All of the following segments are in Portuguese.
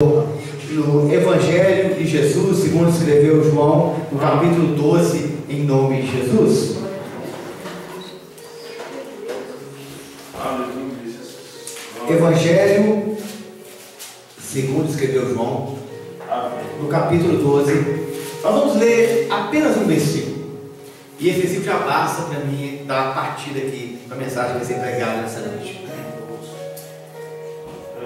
No Evangelho de Jesus, segundo escreveu João, no capítulo 12, em nome de Jesus. Evangelho, segundo escreveu João, no capítulo 12. Nós vamos ler apenas um versículo. E esse versículo já basta para mim dar a partida aqui para a mensagem que vai ser pregada nessa noite.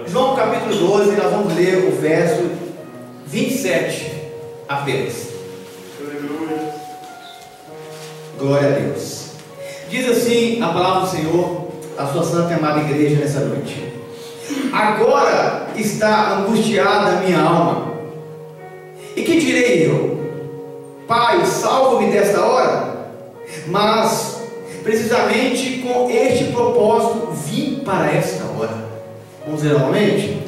João capítulo 12, nós vamos ler o verso 27 apenas. Glória a Deus. Diz assim a palavra do Senhor, a sua santa e amada igreja nessa noite: agora está angustiada a minha alma. E que direi eu? Pai, salva-me desta hora. Mas precisamente com este propósito vim para esta hora. Vamos ler novamente?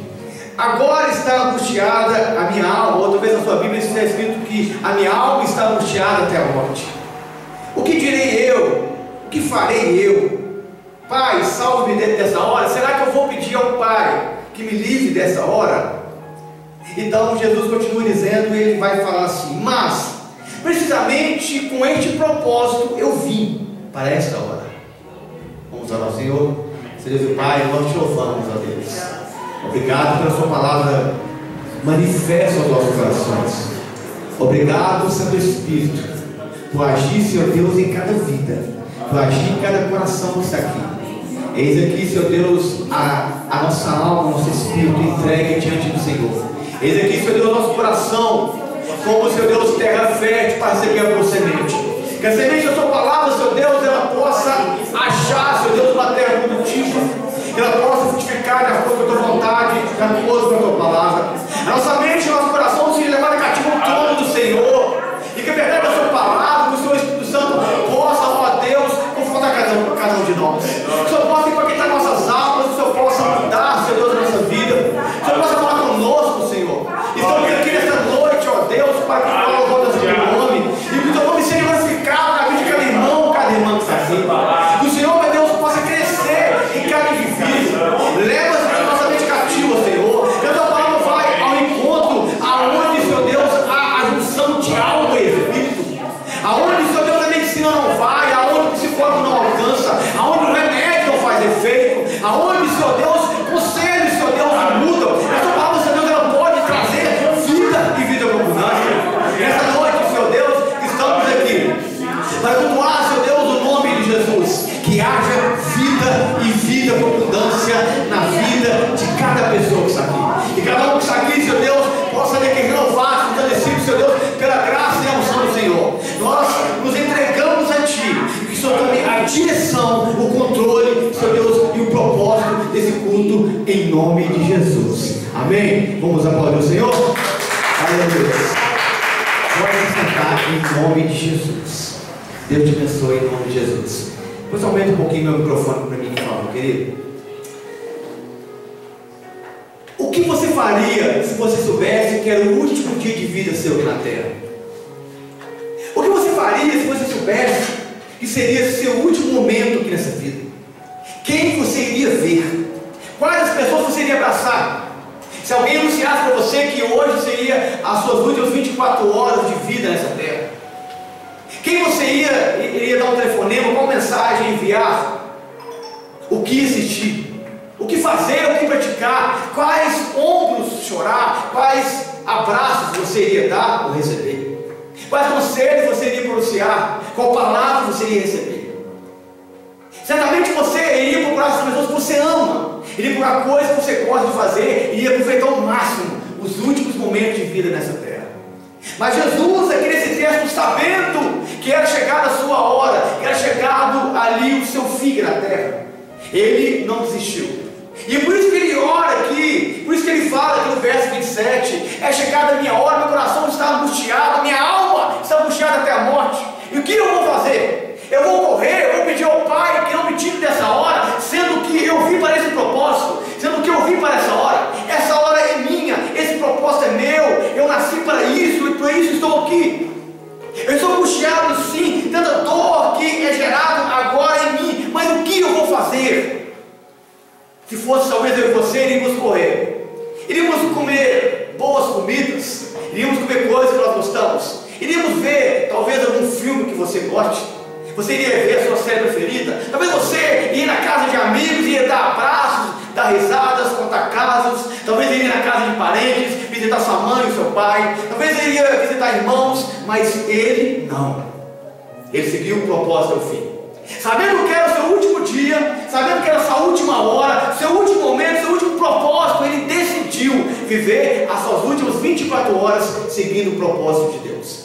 Agora está angustiada a minha alma. Outra vez na sua Bíblia está escrito que a minha alma está angustiada até a morte. O que direi eu? O que farei eu? Pai, salve-me dessa hora. Será que eu vou pedir ao Pai que me livre dessa hora? Então Jesus continua dizendo, e ele vai falar assim: mas precisamente com este propósito eu vim para esta hora. Vamos orar ao Senhor. Deus e Pai, nós te louvamos, ó Deus. Obrigado pela sua palavra manifesta aos nossos corações. Obrigado, Santo Espírito, por agir, Senhor Deus, em cada vida, por agir em cada coração que está aqui. Eis aqui, Senhor Deus, a nossa alma, o nosso espírito entregue diante do Senhor. Eis aqui, Senhor Deus, o nosso coração, como, Senhor Deus, terra fértil para receber a tua semente. Que a semente da tua palavra, Senhor Deus, ela possa achar, Senhor Deus, uma terra produtiva, que ela possa frutificar de acordo com a tua vontade, de acordo com a tua palavra. A nossa mente e o nosso coração seja levado cativo ao trono do Senhor, e que a verdade da sua palavra, que o Senhor Espírito Santo possa, ó Deus, confrontar cada um de nós. Que o Senhor possa impactar nossas almas, que o Senhor possa mudar, Senhor Deus, a nossa vida, que o Senhor possa falar conosco, Senhor. E estamos aqui nesta noite, ó Deus, para que fale o voto do teu nome, e que o teu nome seja glorificado na vida de cada irmã que está aqui. Que o Senhor, meu Deus, possa crescer em cada indivíduo. Leva a nossa mente cativa, Senhor. Que a tua palavra vai ao encontro, aonde, Senhor Deus, há a junção de alma e espírito. Aonde, Senhor Deus, a medicina não vai, aonde o psicólogo não alcança, aonde o remédio não faz efeito, aonde, Senhor Deus, conselhos, Senhor Deus, não mudam. Essa palavra, Senhor Deus, ela pode trazer vida e vida com abundância. Nessa noite, Senhor Deus, que estamos aqui para cultuar, Senhor Deus, o nome de Jesus. Que haja vida e vida com abundância na vida de cada pessoa que está aqui. E cada um que está aqui, Senhor Deus, possa ser renovado, fortalecido, Senhor Deus, pela graça e a unção do Senhor. Nós nos entregamos a Ti, que o Senhor tome a direção, o controle, Senhor Deus, e o propósito desse culto, em nome de Jesus. Amém? Vamos aplaudir o Senhor? Aleluia. Pode se sentar em nome de Jesus. Deus te abençoe em nome de Jesus. Depois aumenta um pouquinho meu microfone para mim, por favor, querido. O que você faria se você soubesse que era o último dia de vida seu aqui na terra? O que você faria se você soubesse que seria seu último momento aqui nessa vida? Quem você iria ver? Quais as pessoas você iria abraçar? Se alguém anunciasse para você que hoje seria as suas últimas 24 horas de vida nessa terra, quem você iria dar um telefonema, qual mensagem enviar? O que assistir? O que fazer? O que praticar? Quais ombros chorar? Quais abraços você iria dar ou receber? Quais conselhos você iria pronunciar? Qual palavra você iria receber? Certamente você iria procurar as pessoas que você ama, iria procurar coisas que você gosta de fazer, iria aproveitar ao máximo os últimos momentos de vida nessa terra. Mas Jesus, aqui nesse texto, sabendo que era chegada a sua hora, que era chegado ali o seu fim na terra, ele não desistiu. E por isso que ele ora aqui, por isso que ele fala aqui no verso 27, é chegada a minha hora, meu coração está angustiado, minha alma está angustiada até a morte. E o que eu vou fazer? Eu vou correr, eu vou pedir ao Pai que não me tire dessa hora, sendo que eu vim para esse propósito, sendo que eu vim para essa hora é minha, esse propósito é meu, eu nasci para isso e por isso estou aqui. Eu estou angustiado sim, tanta dor que é gerada agora em mim, mas o que eu vou fazer? Se fosse talvez eu e você, iríamos correr. iríamos comer boas comidas, iríamos comer coisas que nós gostamos, iríamos ver talvez algum filme que você goste, você iria ver a sua série preferida, talvez você ia na casa de amigos, ia dar abraços, dar risadas, contar casos, talvez iria na casa de parentes, visitar sua mãe e seu pai, talvez iria visitar irmãos, mas ele não. Ele seguiu o propósito ao fim. Sabendo que era o seu último dia, sabendo que era a sua última hora, seu último momento, seu último propósito, ele decidiu viver as suas últimas 24 horas seguindo o propósito de Deus.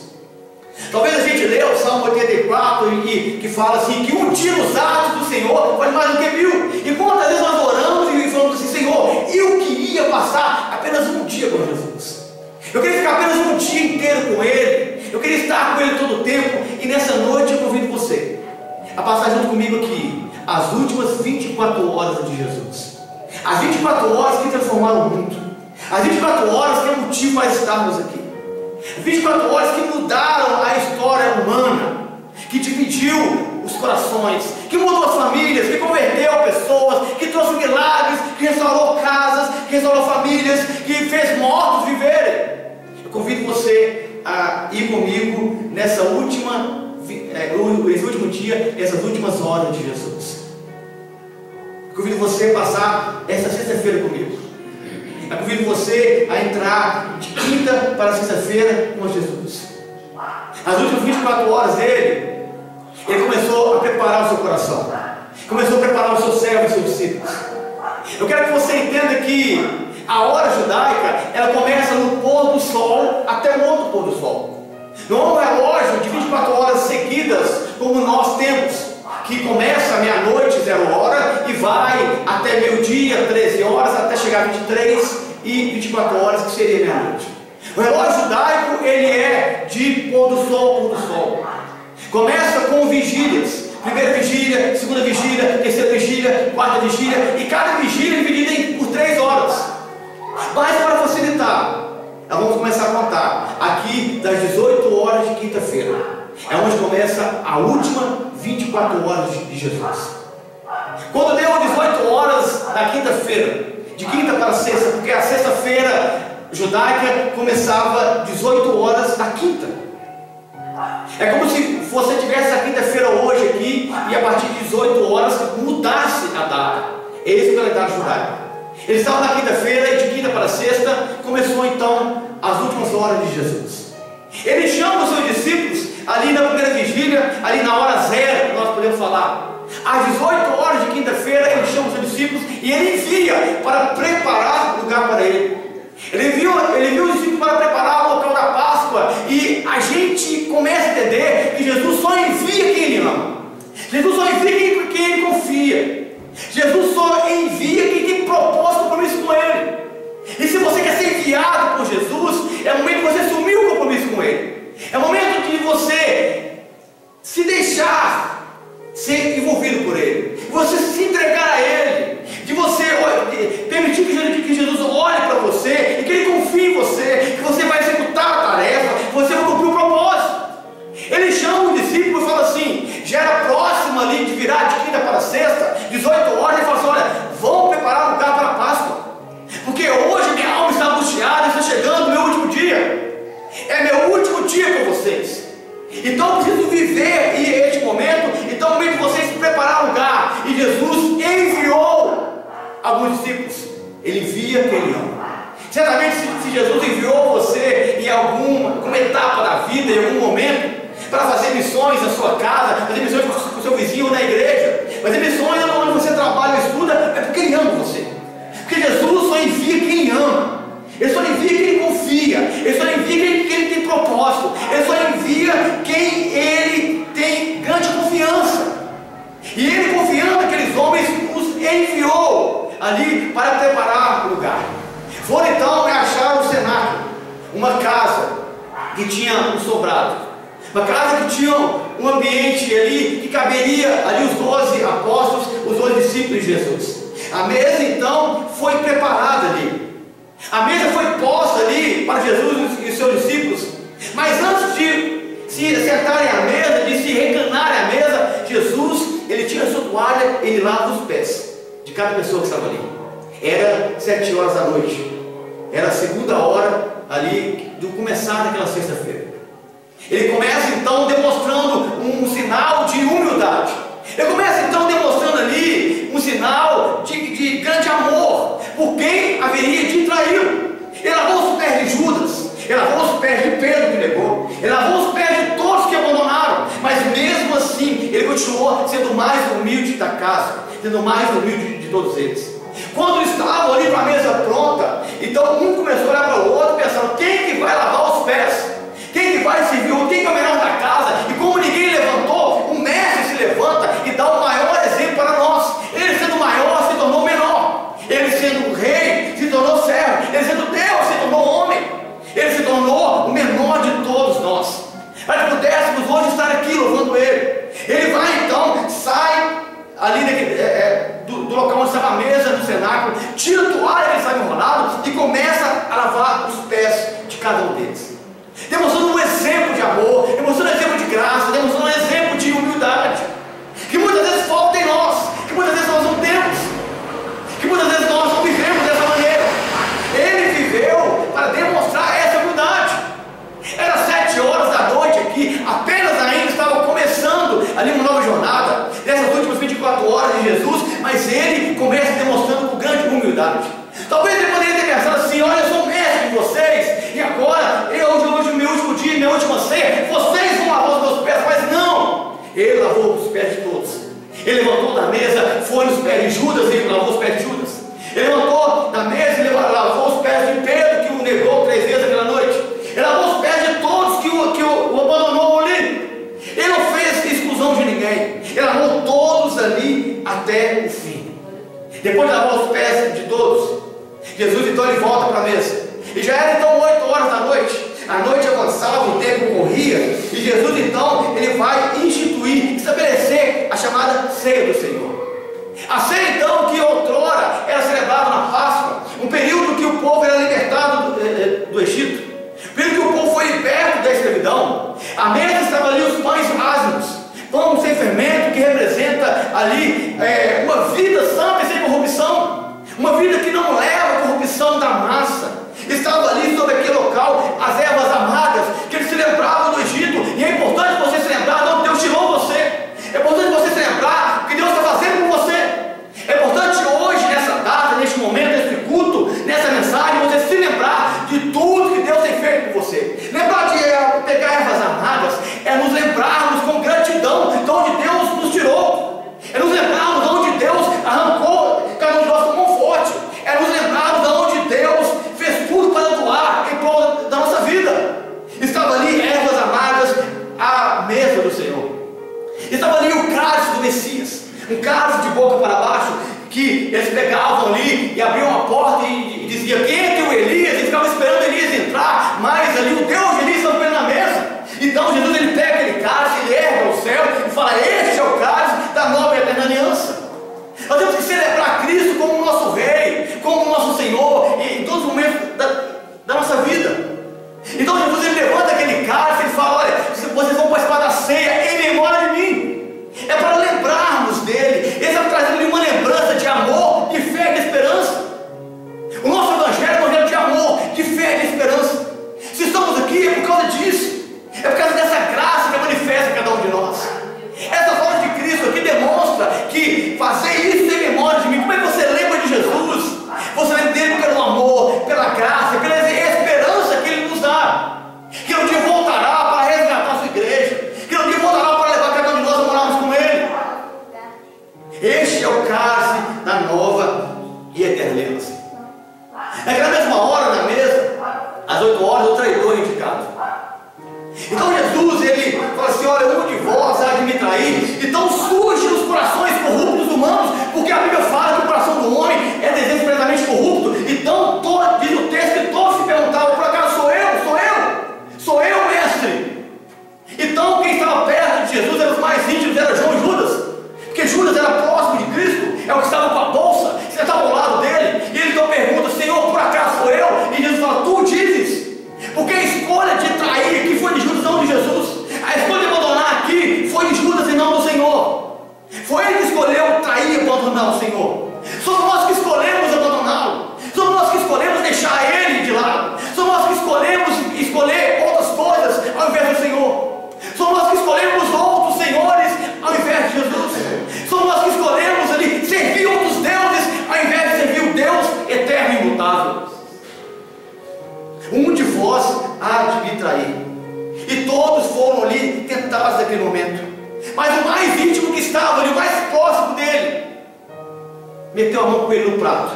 Talvez a gente leia o Salmo 84 que fala assim, que um dia nos atos do Senhor vale mais do que 1000. E quantas vezes nós oramos e falamos assim, Senhor, eu queria passar apenas um dia com Jesus. Eu queria ficar apenas um dia inteiro com Ele. Eu queria estar com Ele todo o tempo. E nessa noite eu convido você a passar junto comigo aqui as últimas 24 horas de Jesus. As 24 horas que transformaram o mundo. As 24 horas que é o motivo para estarmos aqui. 24 horas que mudaram a história humana, que dividiu os corações, que mudou as famílias, que converteu pessoas, que trouxe milagres, que restaurou casas, que restaurou famílias, que fez mortos viverem. Eu convido você a ir comigo nessa esse último dia, essas últimas horas de Jesus. Eu convido você a passar essa sexta-feira comigo. Eu convido você a entrar de quinta para sexta-feira com Jesus. As últimas 24 horas ele começou a preparar o seu coração, começou a preparar o seu servo e seus discípulos. Eu quero que você entenda que a hora judaica, ela começa no pôr do sol até o outro pôr do sol. Não é um relógio de 24 horas seguidas como nós temos, que começa à meia-noite, 0 hora, e vai até meio-dia, 13 horas, até chegar a 23 e 24 horas, que seria meia-noite. O relógio judaico, ele é de pôr do sol. Começa com vigílias. Primeira vigília, segunda vigília, terceira vigília, quarta vigília, e cada vigília é dividida por 3 horas. Mas para facilitar, nós vamos começar a contar aqui das 18 horas de quinta-feira. É onde começa a última 24 horas de Jesus. Quando deu 18 horas da quinta-feira, de quinta para sexta, porque a sexta-feira judaica começava 18 horas da quinta. É como se você tivesse a quinta-feira hoje aqui e a partir de 18 horas mudasse a data. Esse é o calendário judaico. Eles estavam na quinta-feira e de quinta para sexta começou então as últimas horas de Jesus. Ele chama os seus discípulos ali na primeira vigília, ali na hora zero, nós podemos falar. Às 18 horas de quinta-feira ele chama os seus discípulos e ele envia para preparar lugar para ele. Ele enviou os discípulos para preparar o local da Páscoa. E a gente começa a entender que Jesus só envia quem ele ama. Jesus só envia quem ele confia. Jesus só envia quem tem propósito, compromisso com ele. E se você quer ser enviado por Jesus, é o momento de você assumir o compromisso com ele. É o momento de você se deixar ser envolvido por ele, de você se entregar a ele, de você permitir que Jesus olhe para você e que ele confie em você, que você vai executar a tarefa, que você vai cumprir o propósito. Ele chama o discípulo e fala assim, já era próximo ali de virar de quinta para sexta, 18 horas, ele fala assim, olha, vamos preparar um lugar para a Páscoa, porque hoje minha alma está angustiada, está chegando o meu último dia, é meu último dia com vocês. Então eu preciso viver este momento. Então é o momento de vocês preparar o lugar. E Jesus enviou alguns discípulos. Ele envia quem ele ama. Certamente se Jesus enviou você em alguma etapa da vida, em algum momento, para fazer missões na sua casa, fazer missões com o seu vizinho ou na igreja, fazer missões onde você trabalha ou estuda, é porque ele ama você. Porque Jesus só envia quem ele ama. Ele só envia quem ele confia. Ele só envia quem ele tem propósito. Ele só envia quem ele tem grande confiança. E ele, confiando naqueles homens, os enviou ali para preparar o lugar. Foram então e acharam o cenáculo, uma casa que tinha um sobrado, uma casa que tinha um ambiente ali que caberia ali os 12 apóstolos, os 12 discípulos de Jesus. A mesa então foi preparada ali. A mesa foi posta ali para Jesus e seus discípulos. Mas antes de se sentarem à mesa, de se reclinarem à mesa, Jesus, ele tira a sua toalha, ele lava os pés de cada pessoa que estava ali. Era 7 horas da noite. Era a segunda hora ali do começar daquela sexta-feira. Ele começa então demonstrando um sinal de humildade. Ele começa então demonstrando ali um sinal de grande amor por quem haveria de traí-lo. Ele lavou os pés de Judas, ele lavou os pés de Pedro que negou, ele lavou os pés de todos que abandonaram, mas mesmo assim ele continuou sendo o mais humilde da casa, sendo o mais humilde de todos eles. Quando estavam ali com a mesa pronta, então um começou a olhar para o outro pensando: quem que vai lavar os pés? Quem que vai servir? Quem que é o melhor da casa? E como ninguém levantou, o mestre se levanta e dá o maior exemplo para nós. Ele sendo maior se tornou menor, ele sendo rei se tornou servo, ele sendo Deus se tornou homem, ele se tornou o menor de todos nós, para que pudéssemos hoje estar aqui louvando ele. Ele vai então, sai ali do local onde estava a mesa, no cenáculo, tira a toalha que ele estava enrolado e começa a lavar os pés de cada um deles, demonstrando um exemplo de amor, demonstrando um exemplo de graça, demonstrando um exemplo de humildade, que muitas vezes falta em nós, que muitas vezes nós não temos, que muitas vezes nós não vivemos dessa maneira. Ele viveu para demonstrar essa humildade. Era 7 horas da noite aqui, apenas ainda estava começando ali uma nova jornada, dessas últimas 24 horas de Jesus, mas ele começa demonstrando com grande humildade. Talvez ele poderia ter pensado assim: olha, eu sou mestre de vocês, e agora, hoje meu último dia, minha última ceia, vocês vão lavar os meus pés, mas não! Ele lavou os pés de todos. Ele levantou da mesa, foi nos pés de Judas e lavou os pés de Judas. Ele levantou da mesa e lavou os pés de Pedro, que o negou 3 vezes aquela noite. Ele lavou os pés de todos que o abandonou ali. Ele não fez exclusão de ninguém. Ele lavou todos ali até o fim. Depois de lavar os pés de todos, Jesus então ele volta para a mesa. E já era então 8 horas da noite. A noite avançava, o tempo corria. E Jesus então ele vai instituir, estabelecer a chamada ceia do Senhor. A ceia então que outrora era celebrada na Páscoa, um período que o povo era libertado do Egito, um período que o povo foi liberto da escravidão. A mesa estava ali os pães ázimos, pão sem fermento, que representa ali uma vida santa e sem corrupção, uma vida que não leva a corrupção da massa. Estava ali sobre aquele local as ervas amargas que eles se lembravam do Egito. E é importante você se lembrar de onde Deus tirou você. É importante você se lembrar o que Deus está fazendo com você. É importante hoje, nessa data, neste momento, nesse culto, nessa mensagem, você se lembrar de tudo que Deus tem feito por você. Lembrar de pegar ervas amargas é nos lembrarmos com gratidão de onde Deus nos tirou. É nos lembrarmos de onde Deus arrancou cada um de nós com conforto. É nos lembrarmos de onde Deus fez tudo para doar em prol da nossa vida. Estava ali ervas amargas à mesa do Senhor. Estava ali o cálice do Messias, um cálice de boca para baixo, que eles pegavam ali e abriam a porta e diziam: quem é que o Elias? E ficavam esperando Elias entrar, mas ali o Deus de Elias estava na mesa. Então Jesus ele pega aquele cálice, ele ergue ao céu e fala: este é o cálice da nova e eterna aliança. Nós temos que celebrar Cristo como o nosso Rei, como o nosso Senhor, em todos os momentos da nossa vida. Então Jesus ele levanta aquele cálice e fala: olha, vocês vão participar da ceia em memória de mim. É para lembrarmos dele. Ele está trazendo uma lembrança de amor, de fé e de esperança. O nosso evangelho é um evangelho de amor, de fé e de esperança. Se estamos aqui é por causa disso. É por causa dessa graça que é manifesta em cada um de nós. Essa forma de Cristo aqui demonstra que fazer isso em memória de mim. Como é que você lembra de Jesus? Você lembra dele pelo amor, pela graça, pela esperança que ele nos dá. Que um dia voltará para resgatar a sua igreja. Que um dia voltará para levar cada um de nós a morarmos com ele. Este é o cálice da nova e eterna aliança. Naquela mesma hora, na mesa, às 8 horas, o traidor é indicado. Então Jesus, ele fala assim: olha, um de vós há de me trair. Então surge os corações corruptos humanos, porque a Bíblia fala que o coração do homem é desesperadamente corrupto. Então diz o texto que todos se perguntavam: por acaso sou eu, mestre? Então quem estava perto de Jesus eram os mais íntimos, era João e Judas, porque Judas era próximo de Cristo, é o que estava com a bolsa, sentava ao lado dele. E ele então pergunta: Senhor, por acaso sou eu? E Jesus fala: tu dizes. Porque a escolha de trair aqui foi de Judas, não de Jesus. A escolha de abandonar aqui foi de Judas e não do Senhor. um de vós há de me trair. E todos foram ali tentados naquele momento. Mas o mais íntimo que estava ali, o mais próximo dele, meteu a mão com ele no prato.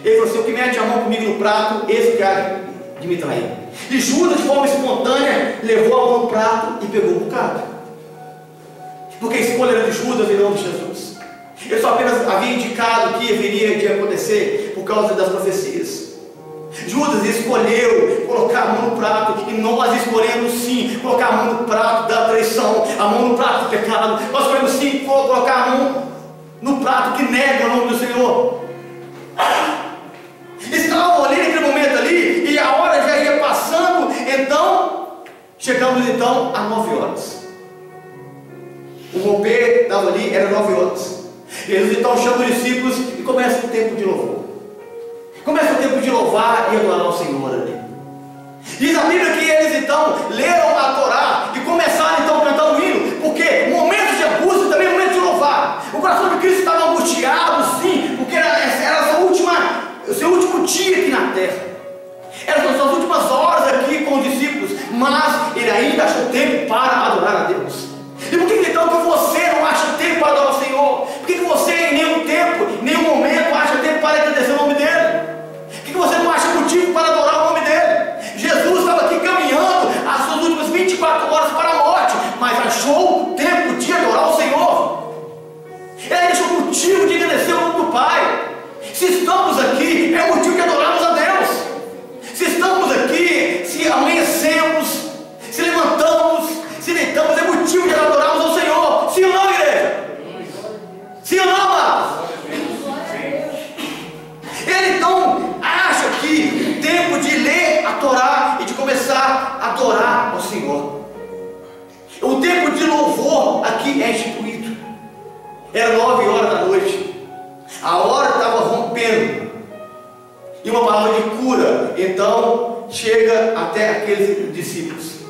Ele falou assim: o que mete a mão comigo no prato, esse que há de me trair. E Judas, de forma espontânea, levou a mão no prato e pegou o bocado. Porque a escolha era de Judas e não de Jesus. Ele só apenas havia indicado o que haveria de acontecer por causa das profecias. Judas escolheu colocar a mão no prato, e nós escolhemos sim colocar a mão no prato da traição, a mão no prato do pecado. Nós escolhemos sim colocar a mão no prato que nega o nome do Senhor. Estavam ali naquele momento ali, e a hora já ia passando. Então chegamos então a 9 horas. O romper estava ali, era 9 horas. Jesus então chama os discípulos e começa o tempo de louvor. Começa o tempo de louvar e adorar o Senhor ali. Diz a Bíblia que eles então leram a Torá e começaram então a cantar um hino, porque momentos de angústia também é momento de louvar. O coração de Cristo estava angustiado, sim, porque era o seu último dia aqui na terra. Eram as suas últimas horas aqui com os discípulos, mas ele ainda achou tempo para adorar a Deus. E por que então que você não acha tempo para adorar o Senhor? Por que você em nenhum tempo, em nenhum momento acha tempo para agradecer o nome dEle? Por que você não acha motivo para adorar o nome dEle? Jesus estava aqui caminhando as suas últimas 24 horas para a morte, mas achou tempo de adorar o Senhor. Ele achou motivo de agradecer o nome do Pai. Se estamos aqui, é motivo de adorarmos a Deus. Se estamos aqui, se amanhecemos, se levantamos, se deitamos, é motivo de adorarmos ao Senhor. Sim ou não, igreja? Sim ou não, amados? Ele então acha que o tempo de ler a Torá e de começar a adorar ao Senhor. O tempo de louvor aqui é instituído. Era 9 horas da noite. A hora estava rompendo. E uma palavra de cura então chega até aqueles discípulos.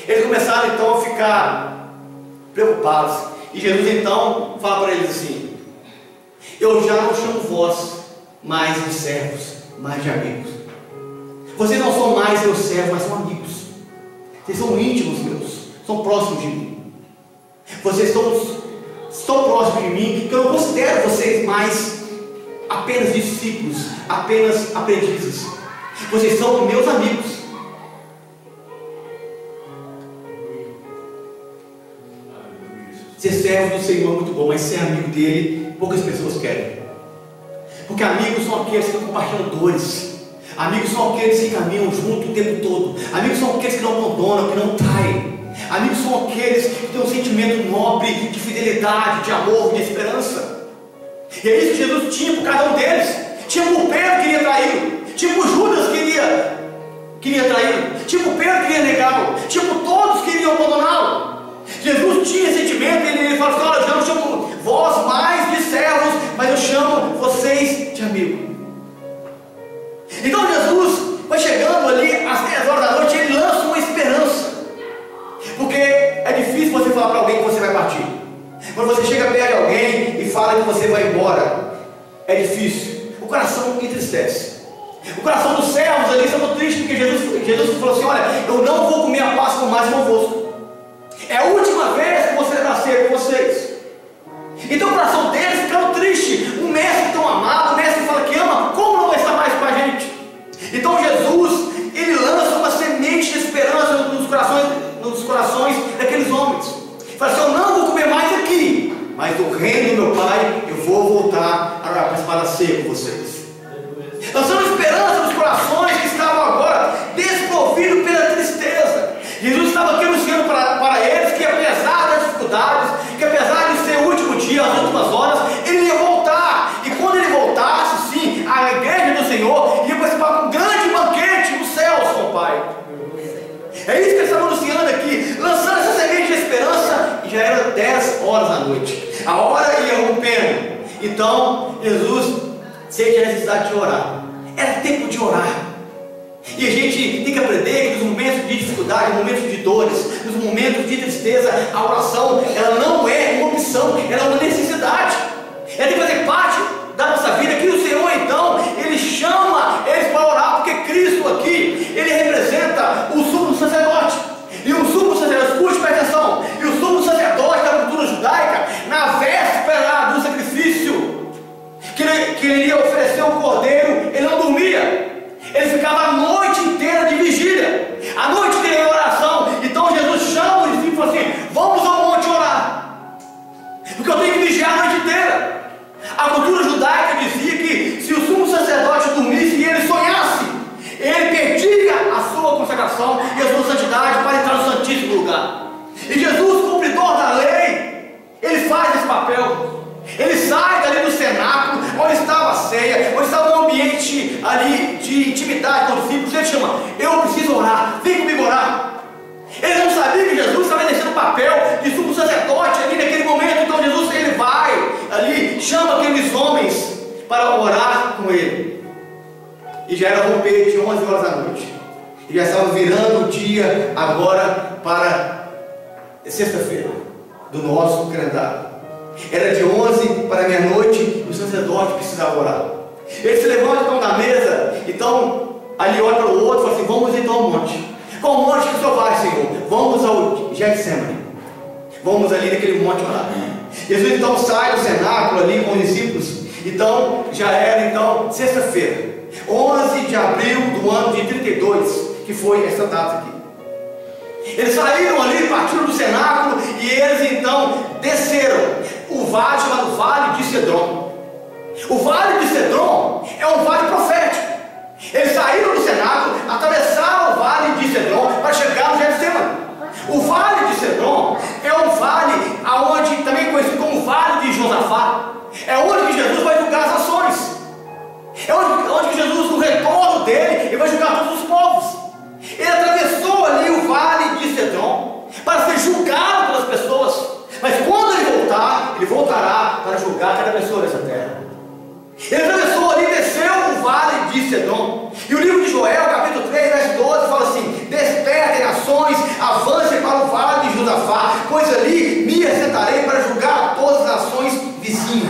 Eles começaram então a ficar preocupados. E Jesus então fala para eles assim: eu já não chamo vós mais de servos, mais de amigos. Vocês não são mais meus servos, mas são amigos. Vocês são íntimos meus, são próximos de mim. Vocês estão próximos de mim, que eu não considero vocês mais apenas discípulos, apenas aprendizes. Vocês são meus amigos. Ser servo do Senhor é muito bom, mas ser amigo dele, poucas pessoas querem. Porque amigos são aqueles que compartilham dores. Amigos são aqueles que caminham junto o tempo todo. Amigos são aqueles que não abandonam, que não traem. Amigos são aqueles que têm um sentimento nobre de fidelidade, de amor, de esperança. E é isso que Jesus tinha por cada um deles. Tinha por Pedro que queria traí-lo. Tinha por Judas que queria traí-lo. Tinha por Pedro que queria negá-lo. Tinha por todos que queriam abandoná-lo. Jesus tinha esse sentimento. Ele fala assim: olha, eu já não chamo vós mais de servos, mas eu chamo vocês de amigos. Então Jesus vai chegando ali às 10 horas da noite, ele lança uma esperança. Porque é difícil você falar para alguém que você vai partir. Quando você chega perto de alguém e fala que você vai embora, é difícil. O coração entristece. O coração dos servos ali estava triste, porque Jesus falou assim: olha, eu não vou comer a Páscoa mais convosco. É a última vez que você vai ser com vocês. Então o coração deles ficou triste. Um mestre tão amado, um mestre que fala que ama, como não vai estar mais com a gente? Então Jesus, ele lança uma semente de esperança nos corações daqueles homens. Fala assim: eu não vou comer mais aqui, mas do reino do meu Pai eu vou voltar para ser com vocês. Lançando esperança nos corações que estavam agora desprovidos pela tristeza. Jesus estava aqui anunciando para eles que, apesar das dificuldades, que apesar de ser o último dia, as últimas horas, ele ia voltar. E quando ele voltasse, sim, a igreja do Senhor ia participar de um grande banquete nos céus com o Pai. É isso que ele estava anunciando aqui, lançando essa semente de esperança. E já era 10 horas da noite. A hora ia rompendo. Então Jesus sente a necessidade de orar. Era tempo de orar. E a gente tem que aprender que nos momentos de dificuldade, nos momentos de dores, nos momentos de tristeza, a oração, ela não é uma opção, ela é uma necessidade. Ela tem que fazer parte da nossa vida. Que o Senhor então, Ele chama eles para orar, porque Cristo aqui, ele representa o sumo sacerdote. E o sumo sacerdote, escute, presta atenção, e o sumo sacerdote da cultura judaica, na véspera do sacrifício, que ele iria oferecer o cordeiro, ele não dormia, ele ficava a noite inteira de vigília, a noite inteira de oração. Então Jesus chama os discípulos e fala assim: vamos ao monte orar, porque eu tenho que vigiar a noite inteira. A cultura judaica dizia que se o sumo sacerdote dormisse e ele sonhasse, ele perdia a sua consagração e a sua santidade para entrar no santíssimo lugar. E Jesus, cumpridor da lei, ele faz esse papel. Ele sai dali do cenáculo, onde estava a ceia, onde estava um ambiente ali de intimidade com os discípulos. Ele chama: eu preciso orar, vem comigo orar. Ele não sabia que Jesus estava exercendo o papel de sumo sacerdote ali naquele momento. Então Jesus, ele vai ali, chama aqueles homens para orar com ele. E já era romper de 11 horas da noite, e já estava virando o dia agora para sexta-feira do nosso calendário. Era de 11 para meia-noite e o sacerdote precisava orar. Ele se levanta então da mesa, então ali olha para o outro e fala assim: vamos então ao monte. Qual monte que o senhor vai, Senhor? Vamos ao Getsemane. Vamos ali naquele monte orar. Jesus então sai do cenáculo ali com os discípulos. Então já era então sexta-feira, 11 de abril do ano de 32, que foi essa data aqui. Eles saíram ali, partiram do cenáculo e eles então desceram o vale chamado Vale de Cedron. O Vale de Cedron é um vale profético. Eles saíram do cenáculo, atravessaram o Vale de Cedron para chegar no Getsemane. O Vale de Cedron é um vale aonde, também conhecido como Vale de Josafá, é onde que Jesus vai julgar as nações. É onde que Jesus, no retorno dele, ele vai julgar todos os povos. Ele atravessou ali o Vale de Cedron para ser julgado pelas pessoas. Mas quando ele voltar, ele voltará para julgar cada pessoa dessa terra. Ele atravessou ali, desceu o Vale de Cedron. E o livro de Joel, capítulo 3, verso 12, fala assim: despertem nações, avancem para o Vale de Josafá, pois ali me assentarei para julgar todas as nações vizinhas.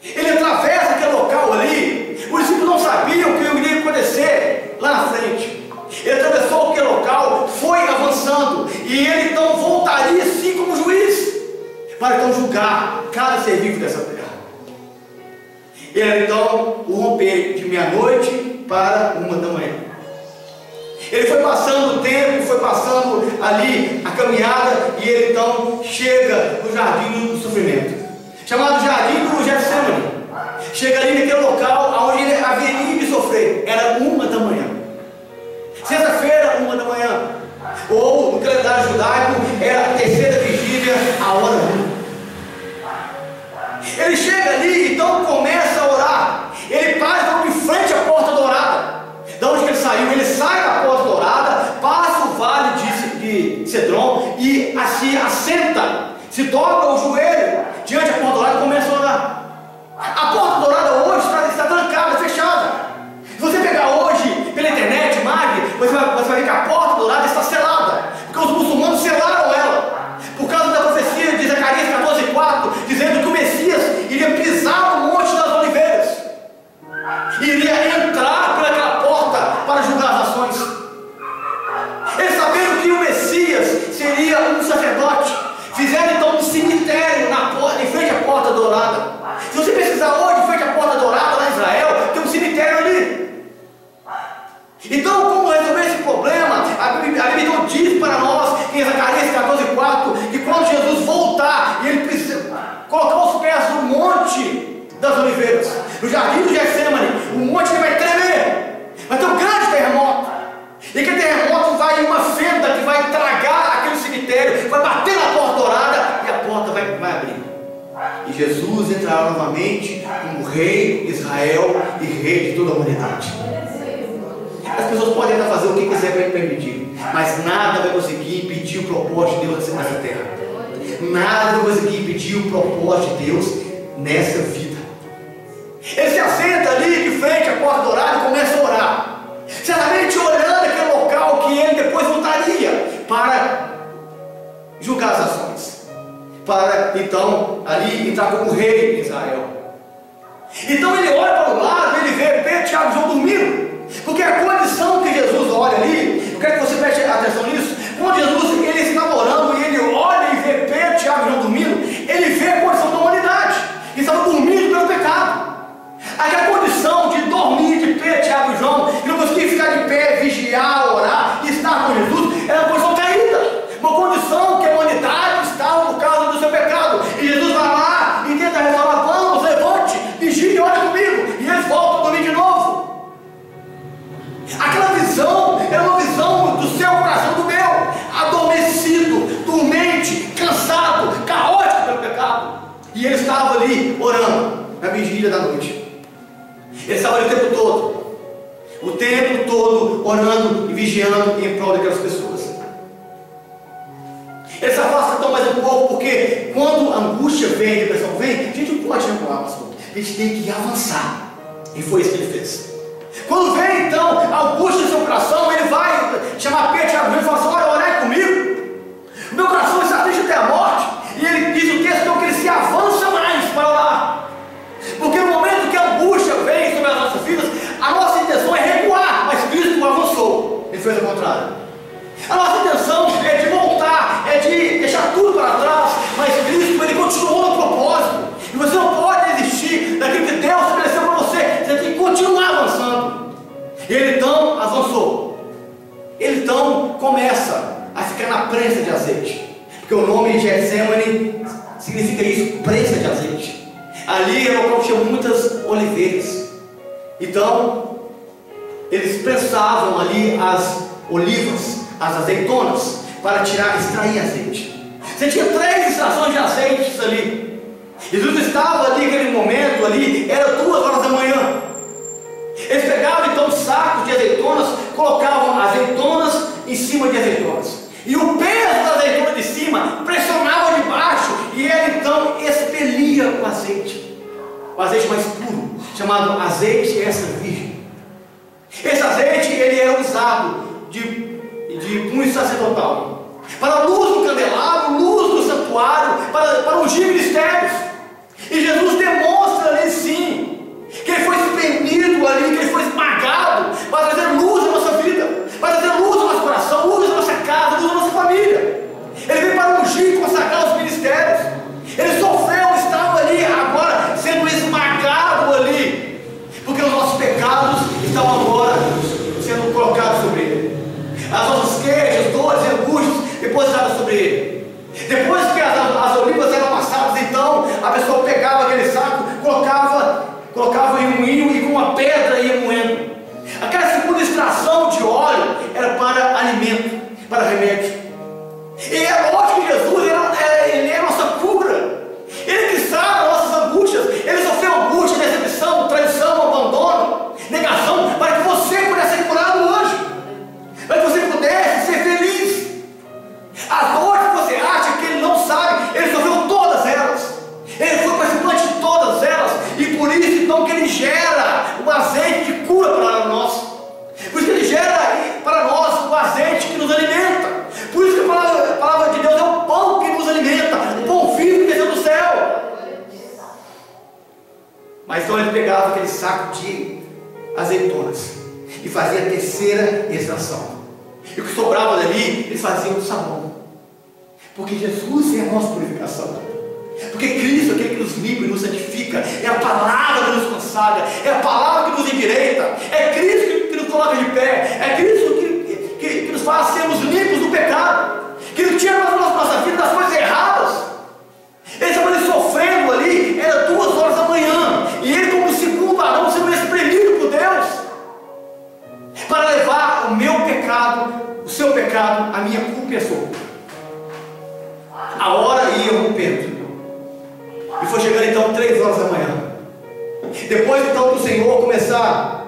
Ele atravessa aquele local ali. Os discípulos não sabiam o que iria acontecer lá na frente. Ele atravessou aquele local, foi avançando, e ele então voltaria assim como juiz, para então julgar cada ser vivo dessa terra. Ele então o romper de meia-noite para 1 da manhã. Ele foi passando o tempo, foi passando ali a caminhada, e ele então chega no jardim do sofrimento, chamado jardim do Getsemane. Chega ali naquele local onde ele haveria de sofrer. Era 1 da manhã. Sexta-feira, 1 da manhã. Ou no calendário judaico era a terceira vigília, a hora 1. Ele chega ali, então começa a orar. Ele para de frente à porta dourada. Da onde que ele saiu? Ele sai da porta dourada, passa o Vale de Cedron e se assenta, se dobra o joelho diante da porta dourada e começa a orar. A porta dourada hoje está trancada, fechada. Se você pegar hoje pela internet, você vai ver que a porta dourada está selada, porque os muçulmanos selaram ela, por causa da profecia de Zacarias 14:4, dizendo que o Messias iria pisar no Monte das Oliveiras, iria entrar por aquela porta para julgar as nações. Eles sabendo que o Messias seria um sacerdote, fizeram então um cemitério em frente à porta dourada. Se você pesquisar hoje, em frente à porta dourada lá em Israel, tem um cemitério ali. Então, como resolver esse problema? A Bíblia então diz para nós, em Zacarias 14:4, que quando Jesus voltar, e ele precisa colocar os pés no Monte das Oliveiras, no jardim do Getsemane, o monte que vai tremer, vai ter um grande terremoto, e aquele terremoto vai em uma fenda que vai tragar aquele cemitério, vai bater na porta dourada e a porta vai abrir. E Jesus entrará novamente como rei de Israel e rei de toda a humanidade. As pessoas podem ainda fazer o que quiser para ele permitir, mas nada vai conseguir impedir o propósito de Deus nessa terra. Nada vai conseguir impedir o propósito de Deus nessa vida. Ele se assenta ali de frente à porta dourada e começa a orar, certamente olhando aquele local que ele depois voltaria para julgar as nações, para então ali entrar como rei de Israel. Então ele olha para o lado, ele vê Pedro, Tiago e João dormindo. Porque a condição que Jesus olha ali, eu quero que você preste atenção nisso. Quando Jesus ele estava orando e ele olha e vê Pedro, Tiago e João dormindo, ele vê a condição da humanidade, que estava dormindo pelo pecado. Aquela condição de dormir de Pedro, Tiago e João, que não conseguia ficar de pé, vigiar, orar e estar com Jesus, era uma condição caída, uma condição que a humanidade estava por causa do seu pecado. E Jesus vai lá e tenta restaurar: vamos, levante, vigie e ore comigo. E eles voltam a dormir de novo. Aquela visão era uma visão do seu coração, do meu, adormecido, dormente, cansado, caótico pelo pecado. E ele estava ali orando na vigília da noite. Ele estava ali o tempo todo orando e vigiando em prol daquelas pessoas. Ele se afasta então mais um pouco, porque quando a angústia vem, a depressão vem, a gente não pode recuar, pastor. A gente tem que avançar. E foi isso que ele fez. Quando vem então a angústia no seu coração, ele vai chamar Pedro, Tiago e João e fala assim: olha, orai comigo. O meu coração está triste até a morte. E ele diz o texto então que ele se avança mais para orar. Porque no momento que a angústia vem sobre as nossas vidas, a nossa intenção é recuar, mas Cristo avançou. Ele fez o contrário. A nossa intenção é de voltar, é de deixar tudo para trás, mas Cristo ele continuou no propósito. E você não pode desistir daquilo que Deus estabeleceu para você. Você tem que continuar avançando. Ele então avançou. Ele então começa a ficar na prensa de azeite, porque o nome de Getsemane significa isso, prensa de azeite. Ali era o local que tinha muitas oliveiras. Então eles prensavam ali as olivas, as azeitonas, para extrair azeite. Você tinha 3 estações de azeites ali. Jesus estava ali naquele momento ali, era 2 horas da manhã. Eles pegavam então sacos de azeitonas, colocavam azeitonas em cima de azeitonas, e o peso da azeitona de cima pressionava de baixo, e ele então expelia o azeite mais puro, chamado azeite extra virgem. Esse azeite ele era usado de punho sacerdotal, para a luz do candelabro, luz do santuário, para ungir ministérios. E Jesus demonstra ali sim, que ele foi espremido ali, que ele foi esmagado, para trazer luz à nossa vida, para trazer luz ao nosso coração, luz à nossa casa, luz à nossa família. Ele veio para ungir e consagrar os ministérios. Ele sofreu, estava ali, agora sendo esmagado ali, porque os nossos pecados estavam agora sendo colocados sobre ele. As nossas queixas, dores e angústias depositadas sobre ele. Depois que as olivas eram amassadas, então a pessoa pegava aquele saco, colocava em um moinho e com uma pedra ia moendo. Aquela segunda extração de óleo era para alimento, para remédio. E é lógico que Jesus ele é a nossa cura. Ele que sabe as nossas angústias. Ele sofreu angústia, decepção, traição, abandono, negação, para que você pudesse ser curado hoje, para que você pudesse ser feliz. As dores que você acha que ele não sabe, ele sofreu todas elas. Ele foi participante de todas elas. E por isso então que ele gera o azeite de cura para nós. Por isso que ele gera para nós o azeite que nos alimenta. Por isso que a palavra de Deus é o pão que nos alimenta, o pão vivo que desceu do céu. Mas então ele pegava aquele saco de azeitonas e fazia a terceira extração. E o que sobrava dali, eles faziam o sabão. Porque Jesus é a nossa purificação. Porque Cristo é aquele que nos limpa e nos santifica. É a palavra que nos consagra. É a palavra que nos endireita. É Cristo que nos coloca de pé. É Cristo que nos faz sermos limpos do pecado. Que nos tira da nossa vida das coisas erradas. Ele estava ali sofrendo ali. Era 2 horas da manhã. E ele, como segundo Adão, sendo espremido por Deus, para levar o meu pecado, o seu pecado, a minha culpa e a sua culpa. A hora ia rompendo. E foi chegando então 3 horas da manhã. Depois então do Senhor começar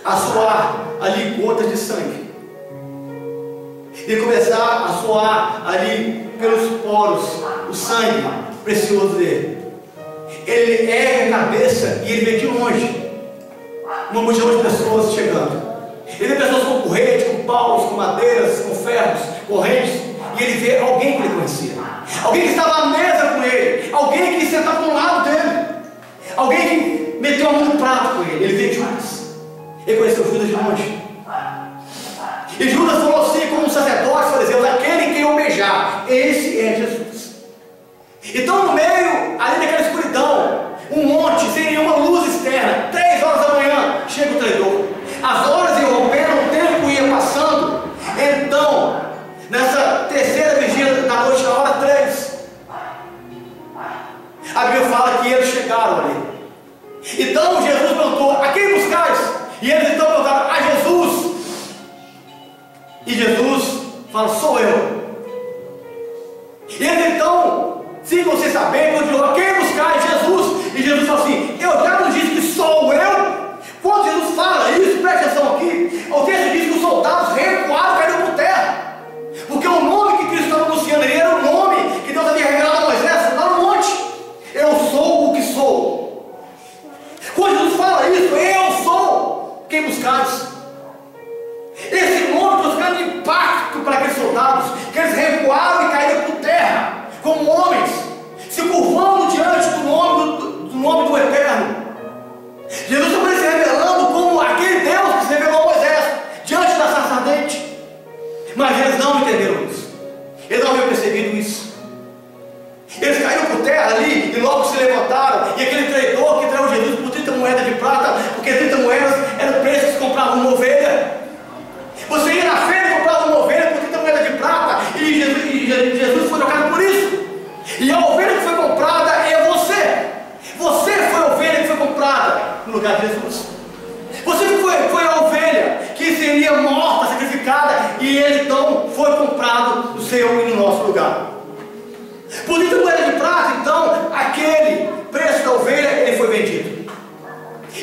a suar ali gotas de sangue, e começar a suar ali pelos poros o sangue precioso dele, ele ergue a cabeça e ele vê de longe uma multidão de pessoas chegando. Ele vê pessoas com correntes, com paus, com madeiras, com ferros, correntes. E ele vê alguém que ele conhecia, alguém que estava à mesa com ele, alguém que sentava do lado dele, alguém que meteu a mão no prato com ele. Ele vê Judas. reconheceu Judas de longe. E Judas falou assim, como um sacerdote, fariseu: aquele que eu beijar, esse é Jesus. Então, no meio ali daquela escuridão, um monte, sem nenhuma luz externa, 3 horas da manhã, chega o traidor. As horas iam rompendo, o tempo ia passando. Então, nessa terceira vigília da noite, na hora 3, a Bíblia fala que eles chegaram ali. Então Jesus perguntou: a quem buscais? E eles então perguntaram: a Jesus. E Jesus fala: sou eu. E eles então, se você saber, continuou: a quem buscais? Jesus. E Jesus fala assim: eu já não disse que sou eu? Quando Jesus fala isso, preste atenção aqui, o texto diz que os soldados recuaram, caíram por terra, porque o nome que Cristo estava anunciando ali era o nome que Deus havia revelado a Moisés lá no monte: eu sou o que sou. Quando Jesus fala isso, eu sou quem buscares, esse nome trouxe grande impacto para aqueles soldados, que eles recuaram e caíram por terra, como homens, se curvando diante do nome do Eterno. Jesus também se revelando como aquele Deus que se revelou a Moisés diante da sarça ardente. Mas eles não entenderam isso, eles não haviam percebido isso. Eles caíram por terra ali e logo se levantaram. E aquele traidor que traiu Jesus por 30 moedas de prata, porque 30 moedas era o preço que se comprava uma ovelha. Você ia na feira e comprava uma ovelha por 30 moedas de prata, e Jesus foi trocado por isso. E a ovelha que foi comprada é você. Você foi a ovelha que foi comprada no lugar de Jesus. Você foi a ovelha que seria morta, sacrificada, e ele então foi comprado no seu e no nosso lugar. Por 30 moedas de prata, então, aquele preço da ovelha, ele foi vendido.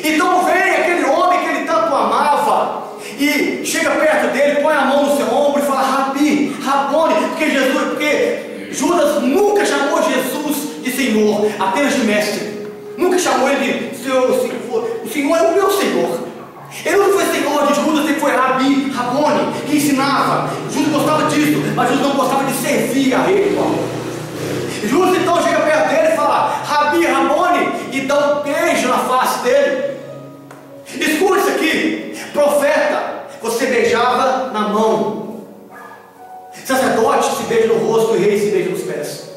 Então vem aquele homem que ele tanto amava e chega perto dele, põe a mão no seu ombro e fala: Rabi, Rabone, porque Judas nunca chamou Jesus de Senhor, apenas de mestre. Nunca chamou ele de Senhor. O Senhor é o meu Senhor. Ele não foi Senhor de Judas, ele foi Rabi, Rabone, que ensinava. Judas gostava disso, mas Judas não gostava de servir a ele, Judas então chega perto dele e fala: Rabi, Rabone, e dá um beijo na face dele. Escute isso aqui: profeta, você beijava na mão, sacerdote se beija no rosto e rei se beija nos pés.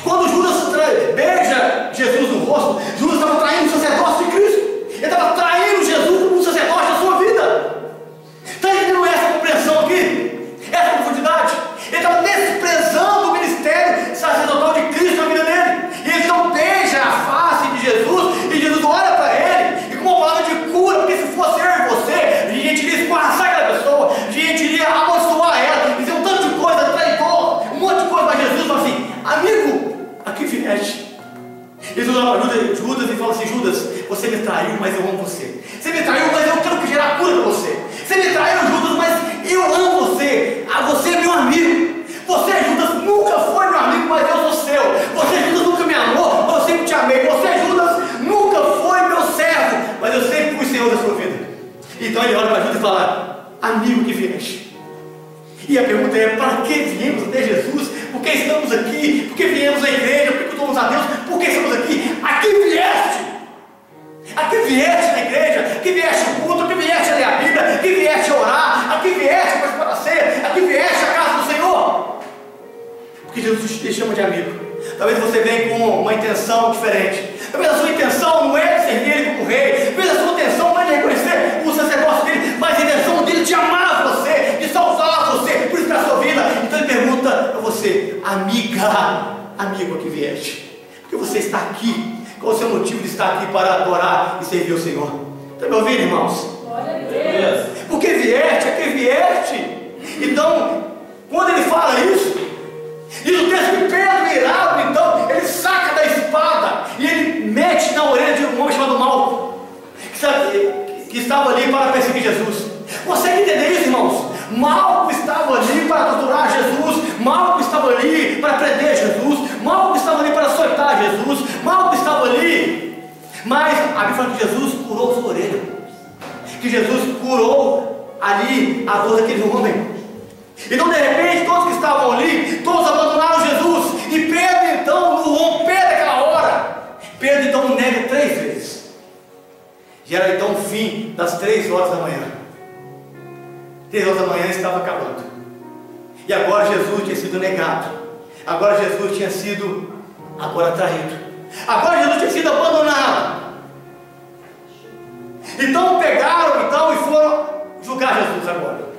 Quando Judas beija Jesus no rosto, Judas estava traindo o sacerdócio de Cristo. Ele estava traindo Jesus como um sacerdote da sua vida. Está entendendo essa compreensão aqui? Essa profundidade? Ele estava desprezando o ministério sacerdotal de Cristo na vida dele. E ele então beija a face de Jesus, e Jesus olha para ele, e com uma palavra de cura, porque se fosse eu e você, a gente iria escorraçar aquela pessoa, a gente iria amaldiçoar ela, dizer um tanto de coisa, traidor, um monte de coisa. Mas Jesus fala assim: amigo, aqui vieste. Jesus ajuda Judas e fala assim: Judas, você me traiu, mas eu amo você. Você me traiu, mas eu quero gerar cura para você. Você me traiu, Judas, mas eu amo você. Você é meu amigo. Você, Judas, nunca foi meu amigo, mas eu sou seu. Você, Judas, nunca me amou, mas eu sempre te amei. Você, Judas, nunca foi meu servo, mas eu sempre fui Senhor da sua vida. Então ele olha para Judas e fala: amigo que vieste. E a pergunta é: para que viemos até Jesus? Por que estamos aqui? Por que viemos à igreja? Por que cultuamos a Deus? Por que estamos aqui? Aqui vieste! Aqui vieste na igreja, aqui vieste o culto, aqui vieste a ler a Bíblia, aqui vieste a orar, aqui vieste a participar da ceia, aqui vieste a casa do Senhor. Porque Jesus te chama de amigo. Talvez você venha com uma intenção diferente. Talvez a sua intenção não é de servir Ele como rei. Talvez a sua intenção não é de reconhecer o sacerdócio dele, mas a intenção dele de amar você, de salvar você, por isso na sua vida. Então ele pergunta a você: amiga, amigo, aqui vieste. Porque você está aqui. Qual o seu motivo de estar aqui para adorar e servir o Senhor? Está me ouvindo, irmãos? Glória a Deus. Porque vieste, aqui vieste. Então, quando ele fala isso, diz o texto que Pedro, irado, então, ele saca da espada e ele mete na orelha de um homem chamado Malco, que estava ali para perseguir Jesus. Consegue entender isso, irmãos? Malco estava ali para torturar Jesus, Malco estava ali para prender Jesus, Malco estava ali para açoitar Jesus, Malco estava ali. Mas a Bíblia fala que Jesus curou sua orelha, que Jesus curou ali a dor daquele homem. Então de repente todos que estavam ali, todos abandonaram Jesus. E Pedro então, no romper daquela hora, Pedro então nega 3 vezes. E era então o fim das 3 horas da manhã. 3 horas da manhã estava acabando. E agora Jesus tinha sido negado. Agora Jesus tinha sido traído. Agora Jesus tinha sido abandonado. Então pegaram e foram julgar Jesus agora.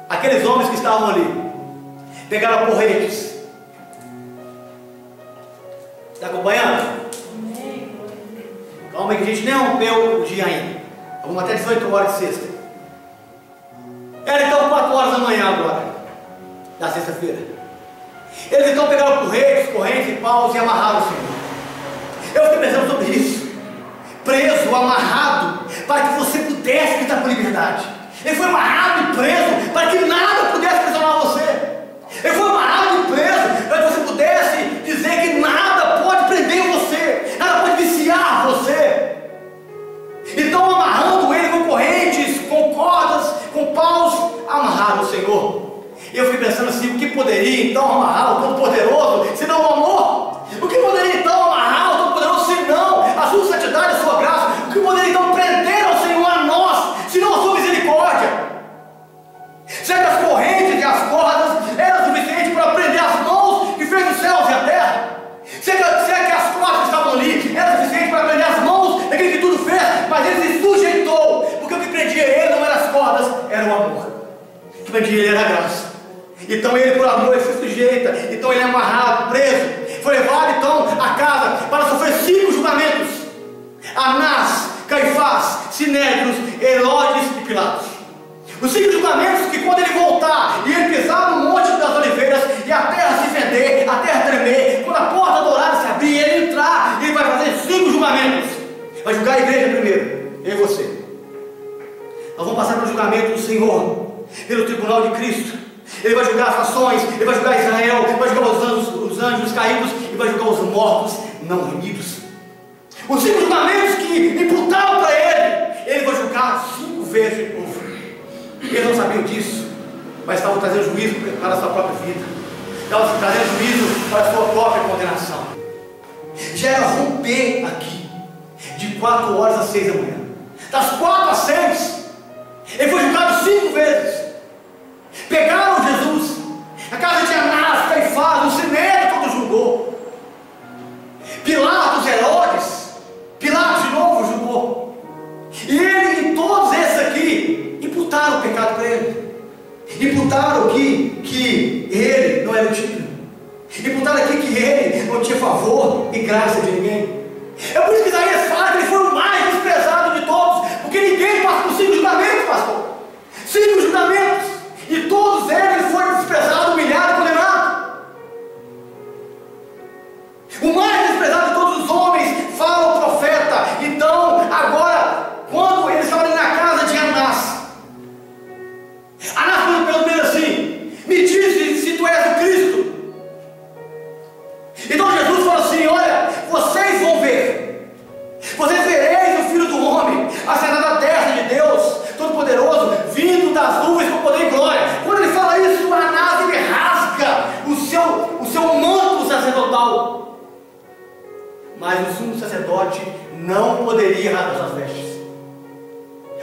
Aqueles homens que estavam ali pegaram porretes. Está acompanhando? Calma aí que a gente nem rompeu o dia ainda. Vamos até 18 horas de sexta. Era então 4 horas da manhã agora, da sexta-feira. Eles então pegaram porretes, correntes e paus e amarraram o Senhor. Eu fiquei pensando sobre isso. Preso, amarrado, para que você pudesse gritar com liberdade. Ele foi amarrado e preso para que nada pudesse aprisionar você. Ele foi amarrado e preso para que você pudesse dizer que nada pode prender você, nada pode viciar você. Então amarrando ele com correntes, com cordas, com paus, amarraram o Senhor. E eu fiquei pensando assim, o que poderia então amarrar o Todo-Poderoso, se não o amor? O que poderia então amarrar o Todo-Poderoso, se não a sua santidade, a sua graça? O que poderia então prender ao Senhor a nós, se não a sua misericórdia? Será que as correntes e as cordas eram suficientes para prender as mãos que fez os céus e a terra? Será que as cordas que estavam ali eram suficientes para prender as mãos daquele que tudo fez? Mas ele se sujeitou, porque o que prendia ele não eram as cordas, era o amor. O que prendia ele era a graça. Então ele, por amor, ele se sujeita. Então ele é amarrado, preso. Foi levado então a casa para sofrer 5 julgamentos: Anás, Caifás, Sinédrios, Herodes e Pilatos. Os 5 julgamentos que quando ele voltar e ele pisar no Monte das Oliveiras e a terra se fender, a terra tremer, quando a porta dourada se abrir e ele entrar, ele vai fazer 5 julgamentos. Vai julgar a igreja primeiro, eu e você. Nós vamos passar pelo julgamento do Senhor, pelo tribunal de Cristo. Ele vai julgar as nações, ele vai julgar Israel, vai julgar os anjos caídos e vai julgar os mortos não remidos. Os 5 julgamentos que imputaram para ele vai julgar 5 vezes de novo. Eles não sabiam disso, mas estavam trazendo juízo para a sua própria vida, estavam trazendo juízo para a sua própria condenação. Já era romper aqui, de 4 horas às 6 da manhã, das 4 às 6, ele foi julgado 5 vezes. Pegaram Jesus, a casa de Anás, Caifás, o Sinédrio todo julgou. Pilatos, Herodes, Pilatos de novo julgou. E ele e todos esses aqui imputaram o pecado para ele. Imputaram que ele não era o digno. Imputaram aqui que ele não tinha favor e graça de ninguém. É por isso que Isaías fala que ele foi o mais desprezado de todos, porque ninguém passa por 5 julgamentos, pastor. 5 julgamentos. E todos eles foram desprezados, humilhados, condenados. O mais desprezado de todos os homens, fala o profeta. Então, agora, quando eles estavam ali na casa de Anás, Anás perguntou assim: me diz se tu és o Cristo. Então Jesus falou assim: olha, vocês vão ver, vocês vereis o Filho do Homem assentado à destra de Deus Todo-Poderoso, vindo das nuvens com poder e glória. Quando ele fala isso, Anás, ele rasga o seu manto sacerdotal. Mas o sumo sacerdote não poderia rasgar suas vestes.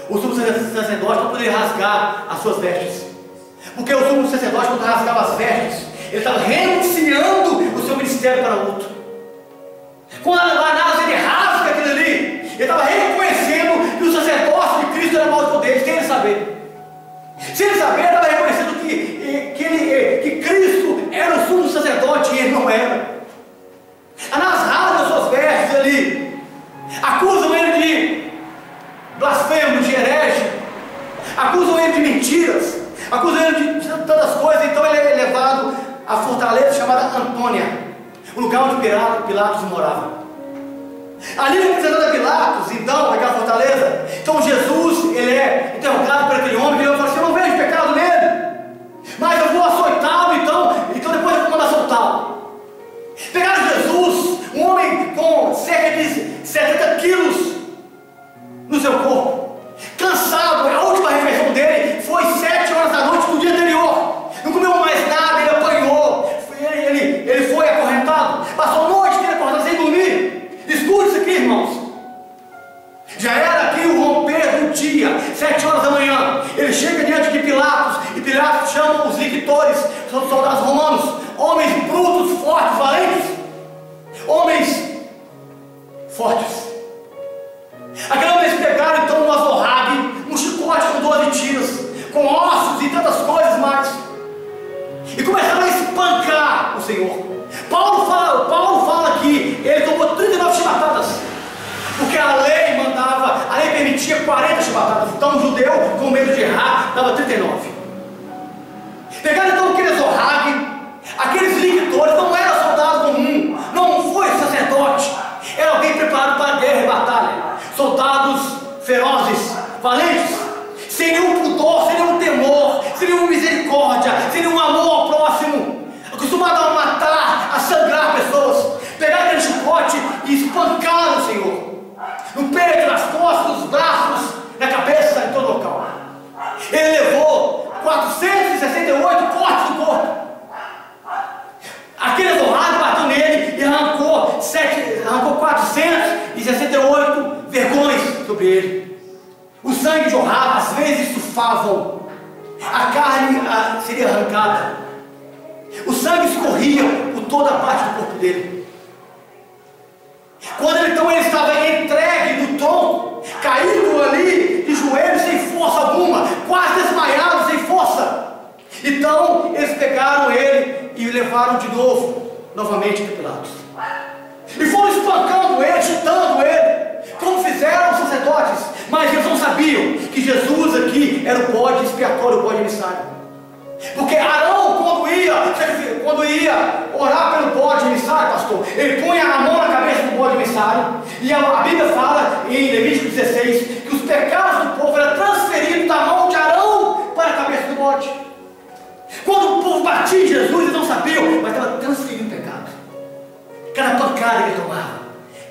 O sumo sacerdote não poderia rasgar as suas vestes, porque o sumo sacerdote, quando rasgava as vestes, ele estava renunciando o seu ministério para outro. Quando Anás ele rasga aquilo ali, ele estava reconhecendo que o sacerdócio de Cristo era maior poder, sem ele saber. Sem ele saber, ele estava reconhecendo que Cristo era o sumo sacerdote e ele não era. Anás rasga as suas vestes ali, acusam ele de blasfemo, de herege, acusam ele de mentiras, acusam ele de tantas coisas. Então ele é levado à fortaleza chamada Antônia, o lugar onde Pilatos morava. Ali representando a Pilatos, então, naquela fortaleza. Então Jesus, ele é interrogado por aquele homem, que ele fala assim: eu não vejo pecado nele, mas eu vou açoitá-lo, então depois eu vou mandar soltá-lo. Pegaram Jesus, um homem com cerca de 70 quilos no seu corpo, cansado. A última refeição dele foi 7 horas da noite do dia anterior, não comeu mais nada, ele apanhou, ele foi acorrentado, passou a noite inteira acorrentado sem dormir. Escute isso aqui, irmãos. Já era aqui tinha 40 chibatadas. Então um judeu, com medo de errar, dava 39. Pegaram então aqueles Zohag, aqueles lictores, não era soldado comum, não foi sacerdote, era alguém preparado para a guerra e batalha. Soldados ferozes, valentes, sem nenhum pudor, sem nenhum temor, sem nenhuma misericórdia, sem nenhum amor ao próximo, acostumados a matar, a sangrar pessoas. Pegaram aquele chicote e espancaram o Senhor, no peito, nas costas, nos braços, na cabeça, em todo local. Ele levou 468 cortes do corpo. Aquele Zohag bateu nele e arrancou 468 vergões sobre ele. O sangue jorrava, às vezes estufavam, a carne seria arrancada, o sangue escorria por toda a parte do corpo dele. Quando então ele estava entregue no tronco, caído ali de joelhos, sem força alguma, quase desmaiado, sem força, então eles pegaram ele e o levaram de novo, novamente para Pilatos, e foram espancando ele, chutando ele, como fizeram os sacerdotes. Mas eles não sabiam que Jesus aqui era o bode expiatório, o bode emissário. Porque Arão, quando ia orar pelo bode emissário, pastor, ele punha a mão na cabeça do bode emissário, e a Bíblia fala em Levítico 16 que os pecados do povo eram transferidos da mão de Arão para a cabeça do bode. Quando o povo batia em Jesus, eles não sabiam, mas estava transferindo o pecado. Cada pancada que ele tomava,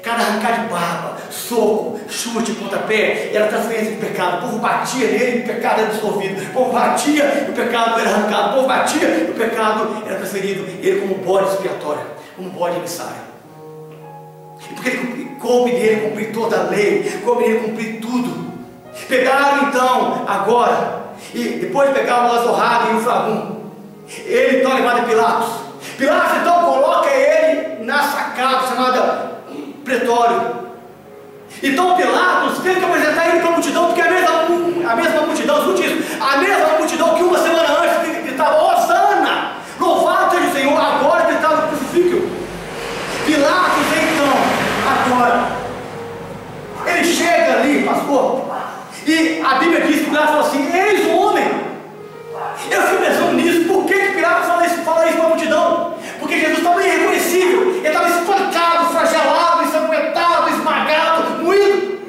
cada arrancar de barba, soco, chute, pontapé, era transferência de pecado. O povo batia nele e o pecado era absorvido. O povo batia e o pecado era arrancado. O povo batia e o pecado era transferido. Ele como bode expiatório, como bode emissário. Porque ele coube dele cumprir toda a lei, coube dele cumprir tudo. Pegaram então, agora, e depois de pegar o Zohag e o Fragum, ele então é levado a Pilatos. Pilatos então coloca ele na sacada chamada pretório. Então Pilatos teve que apresentar ele para a multidão, porque a mesma multidão, escute isso, a mesma multidão que uma semana antes gritava Hosana, louvado seja o Senhor, agora gritava o crucifixo. Pilatos então, agora, ele chega ali, pastor, e a Bíblia diz que Pilatos fala assim: eis o homem. Eu fico pensando nisso, por que Pilatos fala isso para a multidão? Porque Jesus estava irreconhecível, ele estava espancado, flagelado, ensanguentado, esmagado, moído.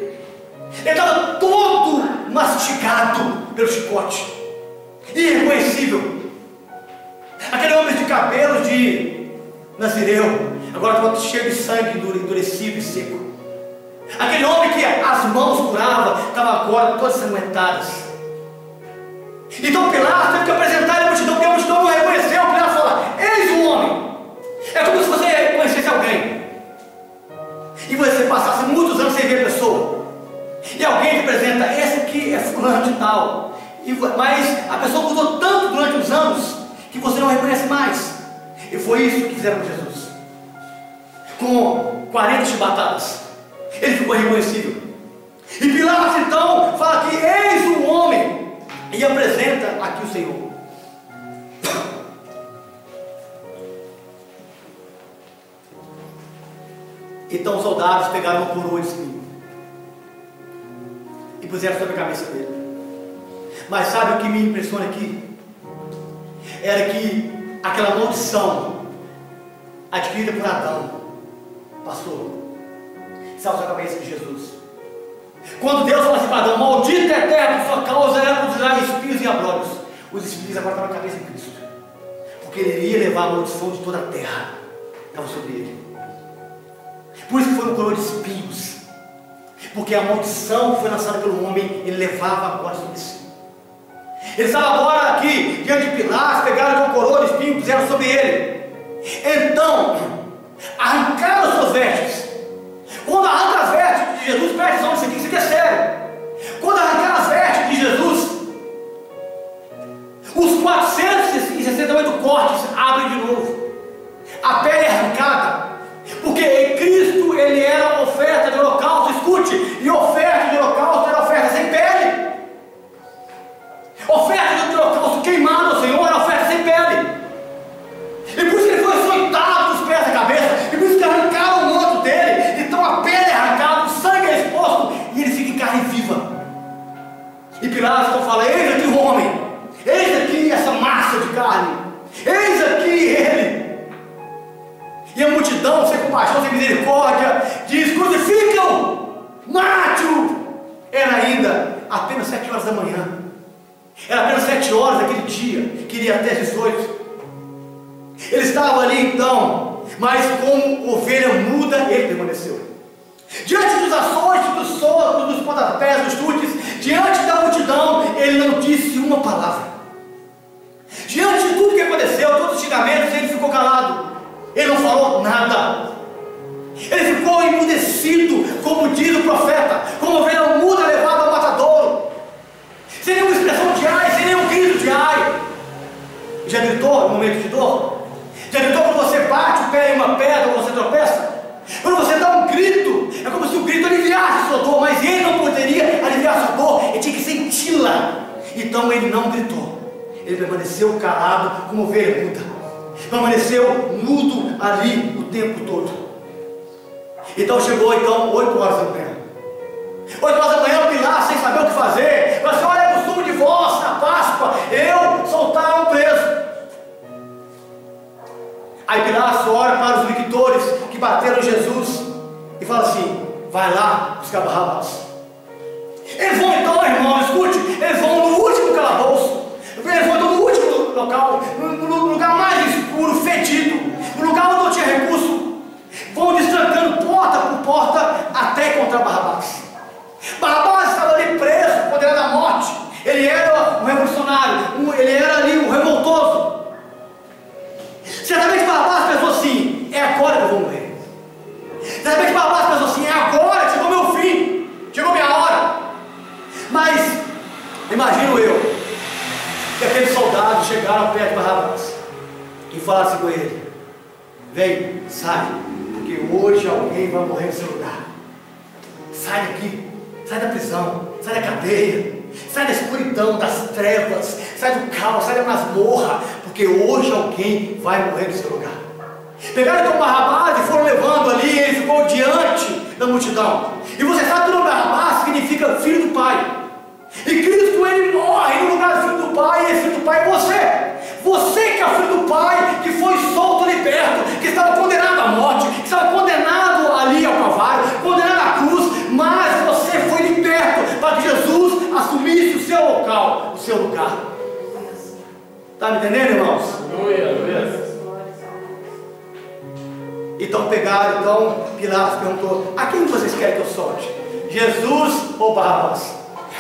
Ele estava todo mastigado pelo chicote, irreconhecível. Aquele homem de cabelos de Nazireu, agora estava cheio de sangue, endurecido e seco. Aquele homem que as mãos curava, estava agora todas ensanguentadas. Então Pilatos teve que apresentar a multidão, porque a multidão não reconheceu. Pilatos fala: eis o homem. É como se você reconhecesse alguém e você passasse muitos anos sem ver a pessoa, e alguém te apresenta: esse aqui é fulano de tal, mas a pessoa mudou tanto durante os anos que você não reconhece mais. E foi isso que fizeram com Jesus. Com 40 chibatadas ele ficou reconhecível. E Pilatos então fala que eis o homem, e apresenta aqui o Senhor. Então os soldados pegaram uma coroa de espinho e puseram sobre a cabeça dele. Mas sabe o que me impressiona aqui? Era que aquela maldição adquirida por Adão passou, estava sobre a cabeça de Jesus. Quando Deus falou assim para Adão: maldita é a terra por sua causa, ela produzirá espinhos e abrolhos. Os espinhos agora estavam na cabeça de Cristo, porque ele iria levar a maldição de toda a terra, estava sobre ele. Por isso que foi um coroa de espinhos, porque a maldição que foi lançada pelo homem, ele levava agora sobre si. Ele estava agora aqui, diante de Pilatos, pegaram uma coroa de espinhos e puseram sobre ele. Então, arrancaram suas vestes. Quando arranca as vestes de Jesus, presta atenção, isso aqui é sério. Quando arrancaram as vestes de Jesus, os 468 cortes abrem de novo. A pele é arrancada, porque em Cristo ele era oferta de holocausto. Escute, e oferta de holocausto era oferta sem pele. Oferta de holocausto queimado ao Senhor era oferta sem pele. E por isso que ele foi açoitado dos pés à cabeça, e por isso que arrancaram o manto dele. Então a pele é arrancada, o sangue é exposto, e ele fica em carne viva. compaixão, sem misericórdia, diz: crucificam, mate-o. Era ainda apenas 7 horas da manhã. Era apenas 7 horas daquele dia, que iria até 18. Ele estava ali então, mas como ovelha muda, ele permaneceu. Diante dos açoites, dos socos, dos pontapés, dos chutes, diante da multidão, ele não disse uma palavra. Diante de tudo que aconteceu, todos os xingamentos, ele ficou calado. Ele não falou nada. Ele ficou emudecido, como diz o profeta, como ovelha muda levada ao matadouro, sem nenhuma expressão de ai, sem nenhum grito de ai. Já gritou no momento de dor? Já gritou quando você bate o pé em uma pedra ou você tropeça? Quando você dá um grito, é como se o grito aliviasse a sua dor, mas ele não poderia aliviar a sua dor, ele tinha que senti-la. Então ele não gritou, ele permaneceu calado como ovelha muda, permaneceu mudo ali o tempo todo. Então chegou 8 horas da manhã. 8 horas da manhã, Pilatos, sem saber o que fazer, falou assim: olha, é costume de vós na Páscoa eu soltar um preso. Aí Pilatos olha para os lictores que bateram em Jesus e fala assim: vai lá buscar Barrabás. Eles vão então, irmão, escute, eles vão no último calabouço, eles vão no último local, no lugar mais escuro, fedido, no lugar onde não tinha recurso. Vão destrancando porta por porta até encontrar Barrabás. Barrabás estava ali preso, condenado à morte. Ele era um revolucionário, ele era ali um revoltoso. Certamente Barrabás pensou assim: é agora que eu vou morrer. Certamente Barrabás pensou assim: é agora, chegou meu fim, chegou minha hora. Mas imagino eu que aqueles soldados chegaram perto de Barrabás e falassem com ele: vem, sai, porque hoje alguém vai morrer no seu lugar. Sai daqui, sai da prisão, sai da cadeia, sai da escuridão, das trevas, sai do caos, sai da masmorra, porque hoje alguém vai morrer no seu lugar. Pegaram então Barrabás e foram levando ali, ele ficou diante da multidão. E você sabe que o nome Barrabás significa filho do Pai. E Cristo, ele morre no lugar do filho do Pai, e esse filho do Pai é você. Você que é o filho do Pai, que foi solto, liberto, que estava condenado à morte, que estava condenado ali ao Calvário, condenado à cruz, mas você foi liberto para que Jesus assumisse o seu local, o seu lugar. Está me entendendo, irmãos? Então pegaram, Pilatos perguntou: a quem vocês querem que eu solte? Jesus ou Barrabás?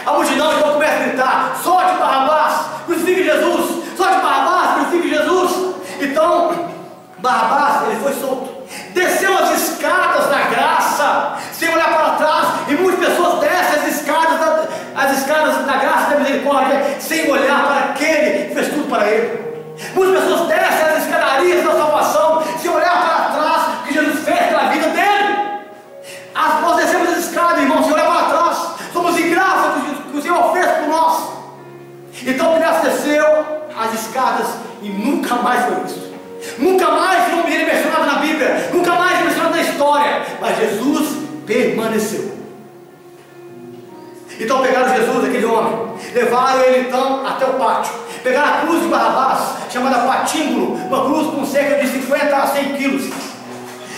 A multidão então começa a gritar: solte Barrabás, crucifique Jesus, solte Barrabás, crucifique Jesus. Então Barrabás, ele foi solto, desceu as escadas da graça, sem olhar para trás, e muitas pessoas descem as escadas da graça e da misericórdia, sem olhar para aquele que fez tudo para ele. Muitas pessoas descem as escadarias da salvação, sem olhar para trás, que Jesus fez pela vida dele. Nós descemos as escadas, irmãos, sem olhar para trás, somos ingratos que o Senhor fez por nós. Então Pilatos desceu as escadas e nunca mais foi visto. Nunca mais o nome dele é mencionado na Bíblia, nunca mais é mencionado na história, mas Jesus permaneceu. Então pegaram Jesus, aquele homem, levaram ele então até o pátio, pegaram a cruz de Barrabás, chamada patímbulo, uma cruz com cerca de 50 a 100 quilos,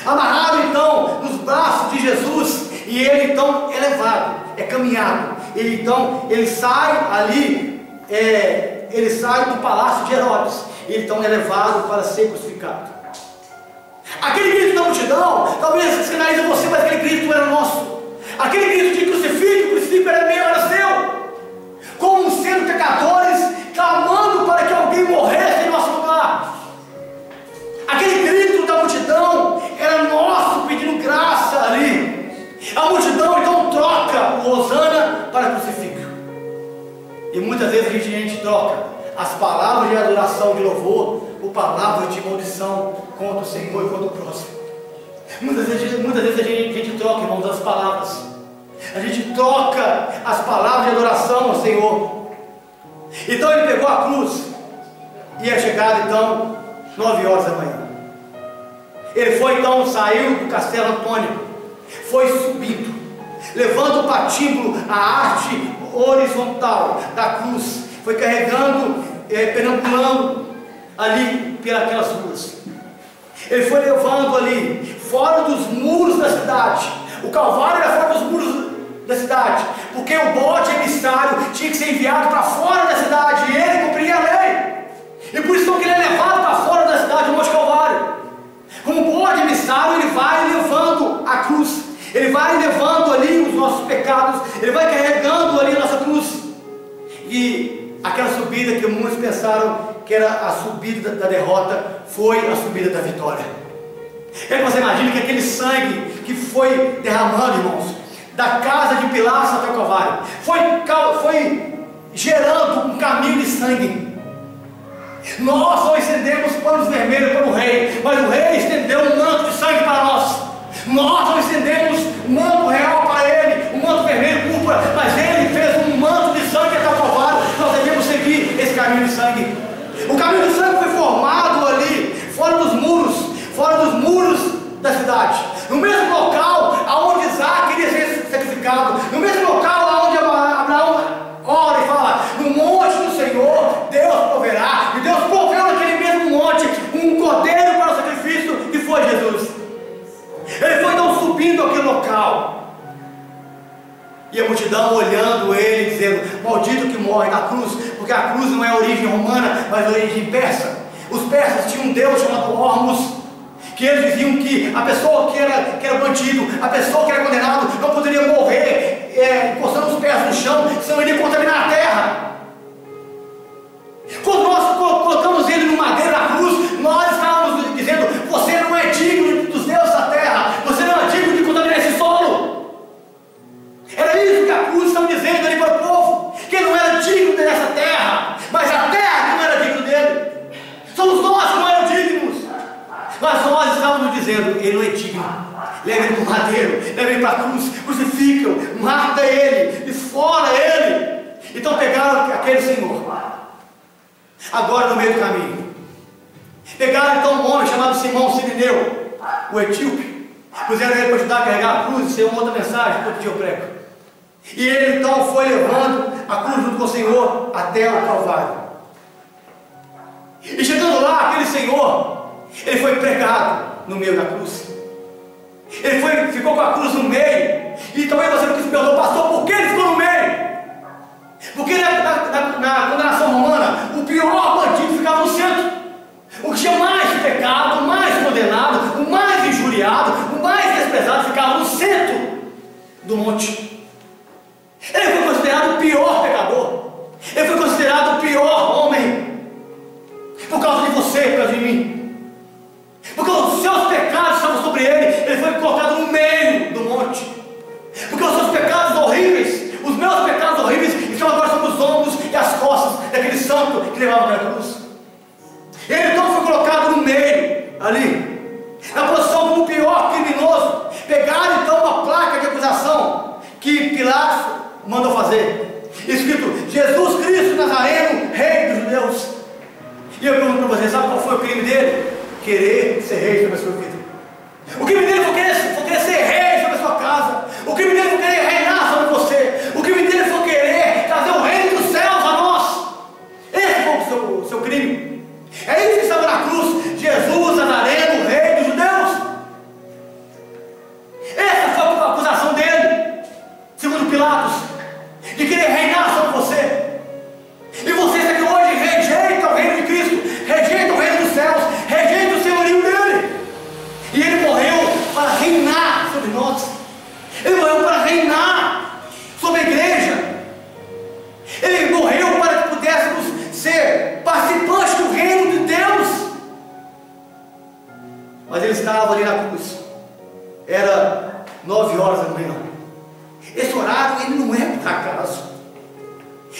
amarraram então nos braços de Jesus, e ele então é levado, é caminhado. Ele sai ali, ele sai do palácio de Herodes, e então é levado para ser crucificado. Aquele grito da multidão talvez escandalize você, mas aquele grito era nosso. Aquele grito de crucifique era meu, era seu. Como sendo pecadores, clamando para que alguém morresse em nosso lugar. Aquele grito da multidão era nosso, pedindo graça ali. A multidão então troca o Hosana para crucifixo. E muitas vezes a gente troca as palavras de adoração, de louvor, por palavras de maldição contra o Senhor e contra o próximo. Muitas vezes a gente troca, irmãos, as palavras. A gente troca as palavras de adoração ao Senhor. Então ele pegou a cruz, e é chegado então 9 horas da manhã. Ele foi então, saiu do Castelo Antônio, foi subindo, levando o patíbulo, a arte horizontal da cruz, foi carregando, perambulando ali pelas ruas. Ele foi levando ali, fora dos muros da cidade. O Calvário era fora dos muros da cidade, porque o bode emissário tinha que ser enviado para fora da cidade, e ele cumpria a lei. E por isso que ele é levado para fora da cidade, o Monte Calvário. Como bode emissário, ele vai levando a cruz, ele vai levando ali os nossos pecados, ele vai carregando ali a nossa cruz. E aquela subida que muitos pensaram que era a subida da derrota, foi a subida da vitória. E aí você imagina que aquele sangue que foi derramando, irmãos, da casa de Pilatos até o Calvário, foi gerando um caminho de sangue. Nós só estendemos panos vermelhos para o rei, mas o rei estendeu um manto de sangue para nós. Nós só estendemos um manto real para ele, um manto vermelho púrpura, mas ele fez um manto de sangue até o Calvário. Nós devemos seguir esse caminho de sangue. O caminho de sangue foi formado ali, fora dos muros da cidade, no mesmo local aonde Isaac queria ser sacrificado, no mesmo local aonde Abraão ora e fala: no monte do Senhor Deus proverá. E Deus proveu naquele mesmo monte um cordeiro para o sacrifício, que foi Jesus. Ele foi então subindo aquele local, e a multidão olhando ele, dizendo: maldito que morre na cruz, porque a cruz não é a origem romana, mas a origem persa. Os persas tinham um deus chamado Hormuz, que eles diziam que a pessoa que era bandido, a pessoa que era condenado, não poderia morrer encostando os pés no chão, senão ele ia contaminar a terra. Quando nós colocamos ele no madeiro da cruz, nós estávamos dizendo: você não é digno dos deuses da terra, você não é digno de contaminar esse solo. Era isso que a cruz estava dizendo ali para o povo, que ele não era digno dessa terra, mas a terra não era digna dele. Somos nós que não eram dignos, mas nós estávamos dizendo: ele não é digno. Leva ele para o madeiro, leva ele para a cruz, crucificam, mata ele, esfola ele. Então pegaram aquele senhor, agora no meio do caminho, pegaram então um homem chamado Simão Sirineu, o etíope, puseram ele para ajudar a carregar a cruz. Isso é uma outra mensagem que eu prego. E ele então foi levando a cruz junto com o Senhor até o Calvário. E chegando lá, aquele Senhor, ele foi pregado no meio da cruz. Ele ficou com a cruz no meio. E talvez você não se perguntou: pastor, por que ele ficou no meio? Porque na condenação romana, o pior bandido ficava no centro. O que tinha mais pecado, o mais condenado, o mais injuriado, o mais desprezado, ficava no centro do monte. Ele foi considerado o pior pecador. Ele foi considerado o pior homem, por causa de você, por causa de mim. Porque os seus pecados estavam sobre ele. Ele foi colocado no meio do monte. Porque os seus pecados horríveis, os meus pecados horríveis, estão agora sobre os ombros e as costas daquele santo que levava aquela cruz. Ele então foi colocado no meio, ali, na posição como o pior criminoso. Pegaram então uma placa de acusação que Pilatos mandou fazer, escrito: Jesus Cristo Nazareno, Rei dos Judeus. E eu pergunto para você: sabe qual foi o crime dele? Querer ser rei sobre a sua vida. O crime dele foi querer ser rei sobre a sua casa. O crime dele foi querer reinar sobre você. O crime dele foi querer trazer o reino dos céus a nós. Esse foi o seu crime. É isso que estava na cruz: Jesus Nazareno, Rei dos Judeus. Essa foi a acusação dele, segundo Pilatos, de querer reinar sobre você. E você que hoje rejeita o reino de Cristo, rejeita o reino dos céus, rejeita o senhorio dele. E ele morreu para reinar sobre nós. Ele morreu para reinar sobre a igreja. Ele morreu para que pudéssemos ser participantes do reino de Deus. Mas ele estava ali na cruz. Era 9 horas da manhã. Esse horário ele não é por acaso.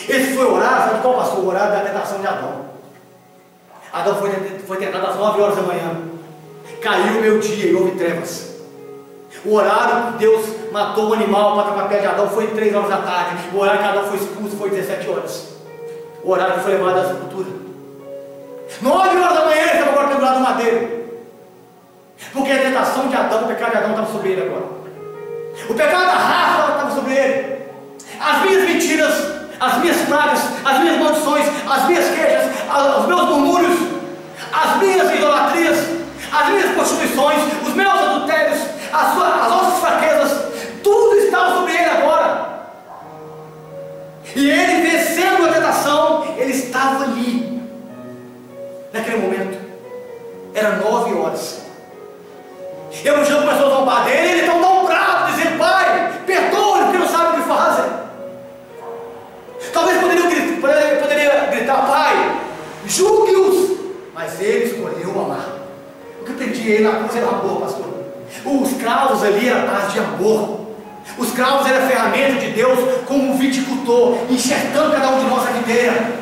Esse foi o horário, sabe qual passou? O horário da tentação de Adão. Adão foi tentado às 9 horas da manhã. Caiu o meio-dia e houve trevas. O horário que Deus matou o animal para tapar a pé de Adão foi 3 horas da tarde. O horário que Adão foi expulso foi 17 horas. O horário que foi levado à sepultura. 9 horas da manhã ele estava agora pendurado no madeiro. Porque a tentação de Adão, o pecado de Adão estava sobre ele agora. O pecado da raça estava sobre ele. As minhas mentiras, as minhas pragas, as minhas maldições, as minhas queixas, os meus murmúrios, as minhas idolatrias, as minhas prostituições, os meus adultérios, naquele momento. Era 9 horas. E o Jean começou a zombar dele, ele então tão bravo, dizendo: Pai, perdoa-lhe, porque não sabe o que fazem. Talvez poderia gritar: Pai, julgue-os. Mas ele escolheu amar. O que eu aprendi aí na cruz era amor, pastor. Os cravos ali eram base de amor. Os cravos eram a ferramenta de Deus como um viticultor, enxertando cada um de nós a videira.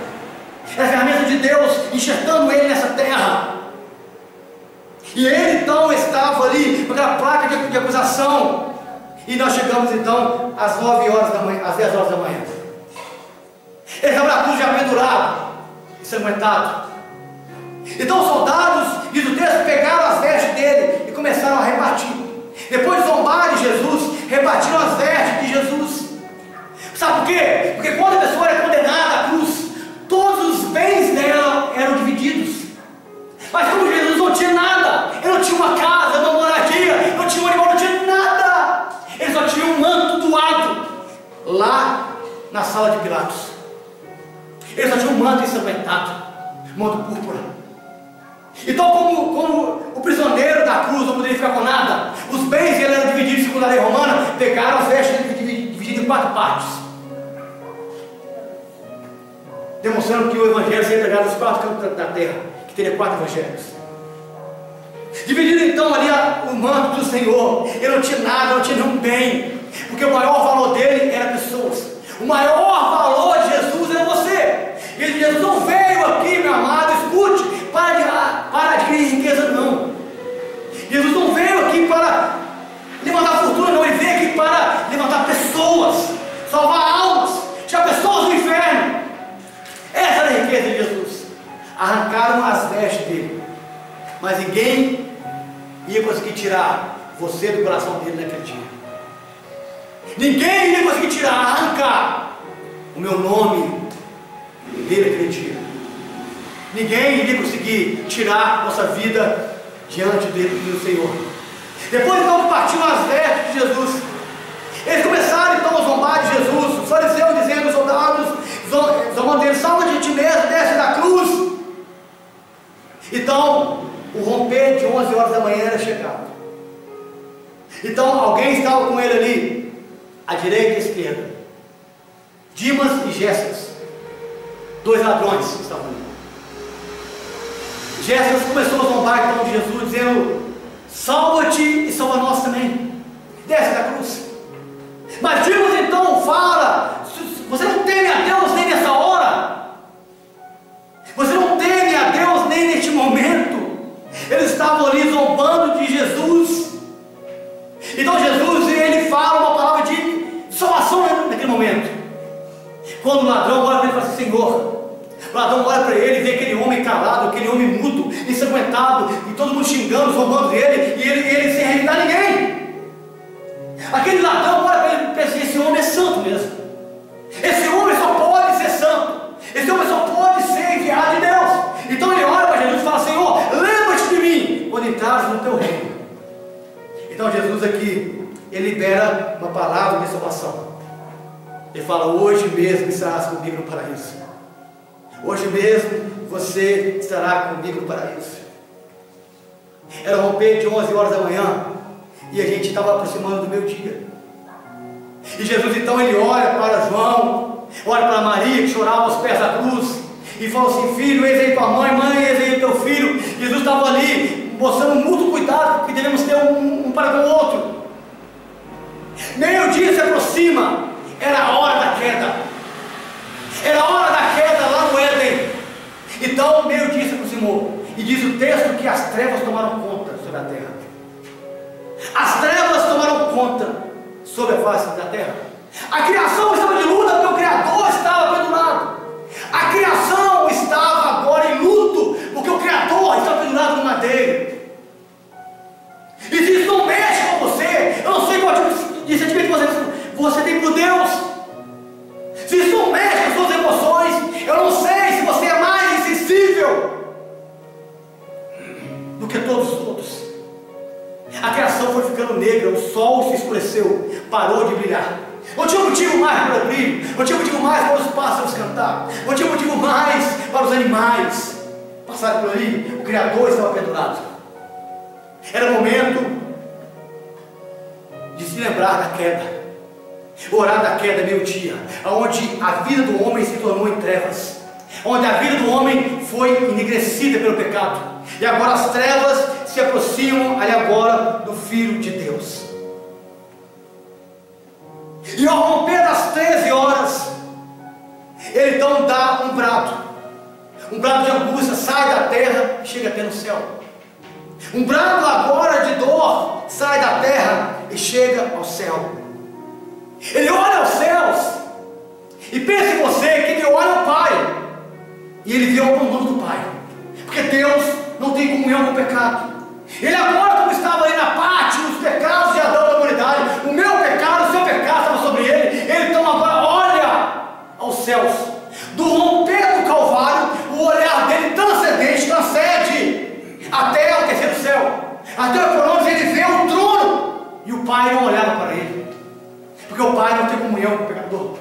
Era a ferramenta de Deus, enxertando ele nessa terra. E ele então estava ali com aquela placa de acusação. E nós chegamos então às 9 horas da manhã, às 10 horas da manhã. Ele estava na cruz já pendurado, ensanguentado. Então os soldados, diz o texto, pegaram as vestes dele e começaram a repartir. Depois de zombar de Jesus, repartiram as vestes de Jesus. Sabe por quê? Porque quando a pessoa era condenada à cruz, todos os bens dela eram divididos. Mas como Jesus não tinha nada, ele não tinha uma casa, uma moradia, não tinha um animal, não tinha nada. Ele só tinha um manto doado lá na sala de Pilatos. Ele só tinha um manto ensanguentado, manto púrpura. Então, como o prisioneiro da cruz não poderia ficar com nada, os bens eram divididos segundo a lei romana, pegaram as vestes divididas em 4 partes, demonstrando que o evangelho seria entregado nos 4 cantos da terra, que teria 4 evangelhos. Dividido então ali o manto do Senhor, ele não tinha nada, não tinha nenhum bem, porque o maior valor dele era pessoas. O maior valor de Jesus era você. E Jesus não veio aqui, meu amado, escute, para adquirir riqueza, não. Jesus não veio aqui para levantar fortuna, não. Ele veio aqui para levantar pessoas, salvar almas, tirar pessoas do inferno. Essa era a riqueza de Jesus. Arrancaram as vestes dele, mas ninguém ia conseguir tirar você do coração dele naquele dia. Ninguém ia conseguir tirar, arrancar o meu nome dele naquele dia. Ninguém iria conseguir tirar nossa vida diante dele, do Senhor. Depois então que partiram as vestes de Jesus, eles começaram então a zombar de Jesus. Os fariseus dizendo aos soldados, zombando dele: salva de ti mesmo, desce da cruz. Então o romper de 11 horas da manhã era chegado. Então alguém estava com ele ali, à direita e à esquerda, Dimas e Gésias, 2 ladrões que estavam ali. Gésias começou a zombar então de Jesus, dizendo: salva-te e salva nós também, desce da cruz. Mas Dimas então fala: você não teme a Deus nem nessa hora? Você não teme a Deus nem neste momento? Eles estavam ali zombando de Jesus. Então Jesus, ele fala uma palavra de salvação naquele momento. Quando o ladrão olha para ele e fala assim: Senhor. O ladrão olha para ele e vê aquele homem calado, aquele homem mudo, ensanguentado, e todo mundo xingando, zombando dele, e ele sem revidar ninguém. Aquele ladrão olha para ele e pensa: esse homem é santo mesmo. Esse homem só pode ser santo. Esse homem só pode ser enviado de Deus. Então ele olha para Jesus e fala: Senhor, lembra-te de mim quando entrares no teu reino. Então Jesus aqui, ele libera uma palavra de salvação. Ele fala: hoje mesmo estarás comigo no paraíso. Hoje mesmo você estará comigo no paraíso. Era romper de 11 horas da manhã, e a gente estava aproximando do meio-dia. E Jesus então ele olha para João, olha para Maria que chorava aos pés da cruz, e fala assim: filho, eis aí tua mãe, mãe, eis aí teu filho. Jesus estava ali mostrando muito cuidado que devemos ter um para com o outro. Meio-dia se aproxima, era a hora da queda. Era a hora da queda lá no Éden. Então o meio-dia se aproximou, e diz o texto que as trevas tomaram conta sobre a terra. As trevas tomaram conta sobre a face da terra. A criação estava de luta porque o Criador estava pendurado. A criação estava agora em luto porque o Criador estava pendurado no madeiro. E se isso não mexe com você, eu não sei qual tipo de sentimento você tem por Deus. Se isso não mexe com suas emoções, eu não sei se você é mais insensível do que todos os outros. A criação foi ficando negra, o sol se escureceu, parou de brilhar. Não tinha motivo mais para o brilho, não tinha motivo mais para os pássaros cantar, não tinha motivo mais para os animais passaram por ali, o Criador estava pendurado. Era momento de se lembrar da queda, orar da queda meio-dia, onde a vida do homem se tornou em trevas, onde a vida do homem foi enegrecida pelo pecado, e agora as trevas se aproximam ali agora do Filho de Deus. E ao romper das 13 horas, ele então dá um brado de angústia, sai da terra e chega até no céu. Um brado agora de dor, sai da terra e chega ao céu. Ele olha aos céus, e pense você que ele olha ao Pai, e ele vê o abandono do Pai, porque Deus não tem comunhão com o pecado. Ele agora, como estava ali na parte dos pecados de Adão da humanidade, o meu pecado, o seu pecado estava sobre ele então agora olha aos céus. Do romper do Calvário, o olhar dele transcendente, transcende até o terceiro céu, até por onde ele vê o trono, e o Pai não olhava para ele, porque o Pai não tem comunhão com o pecador.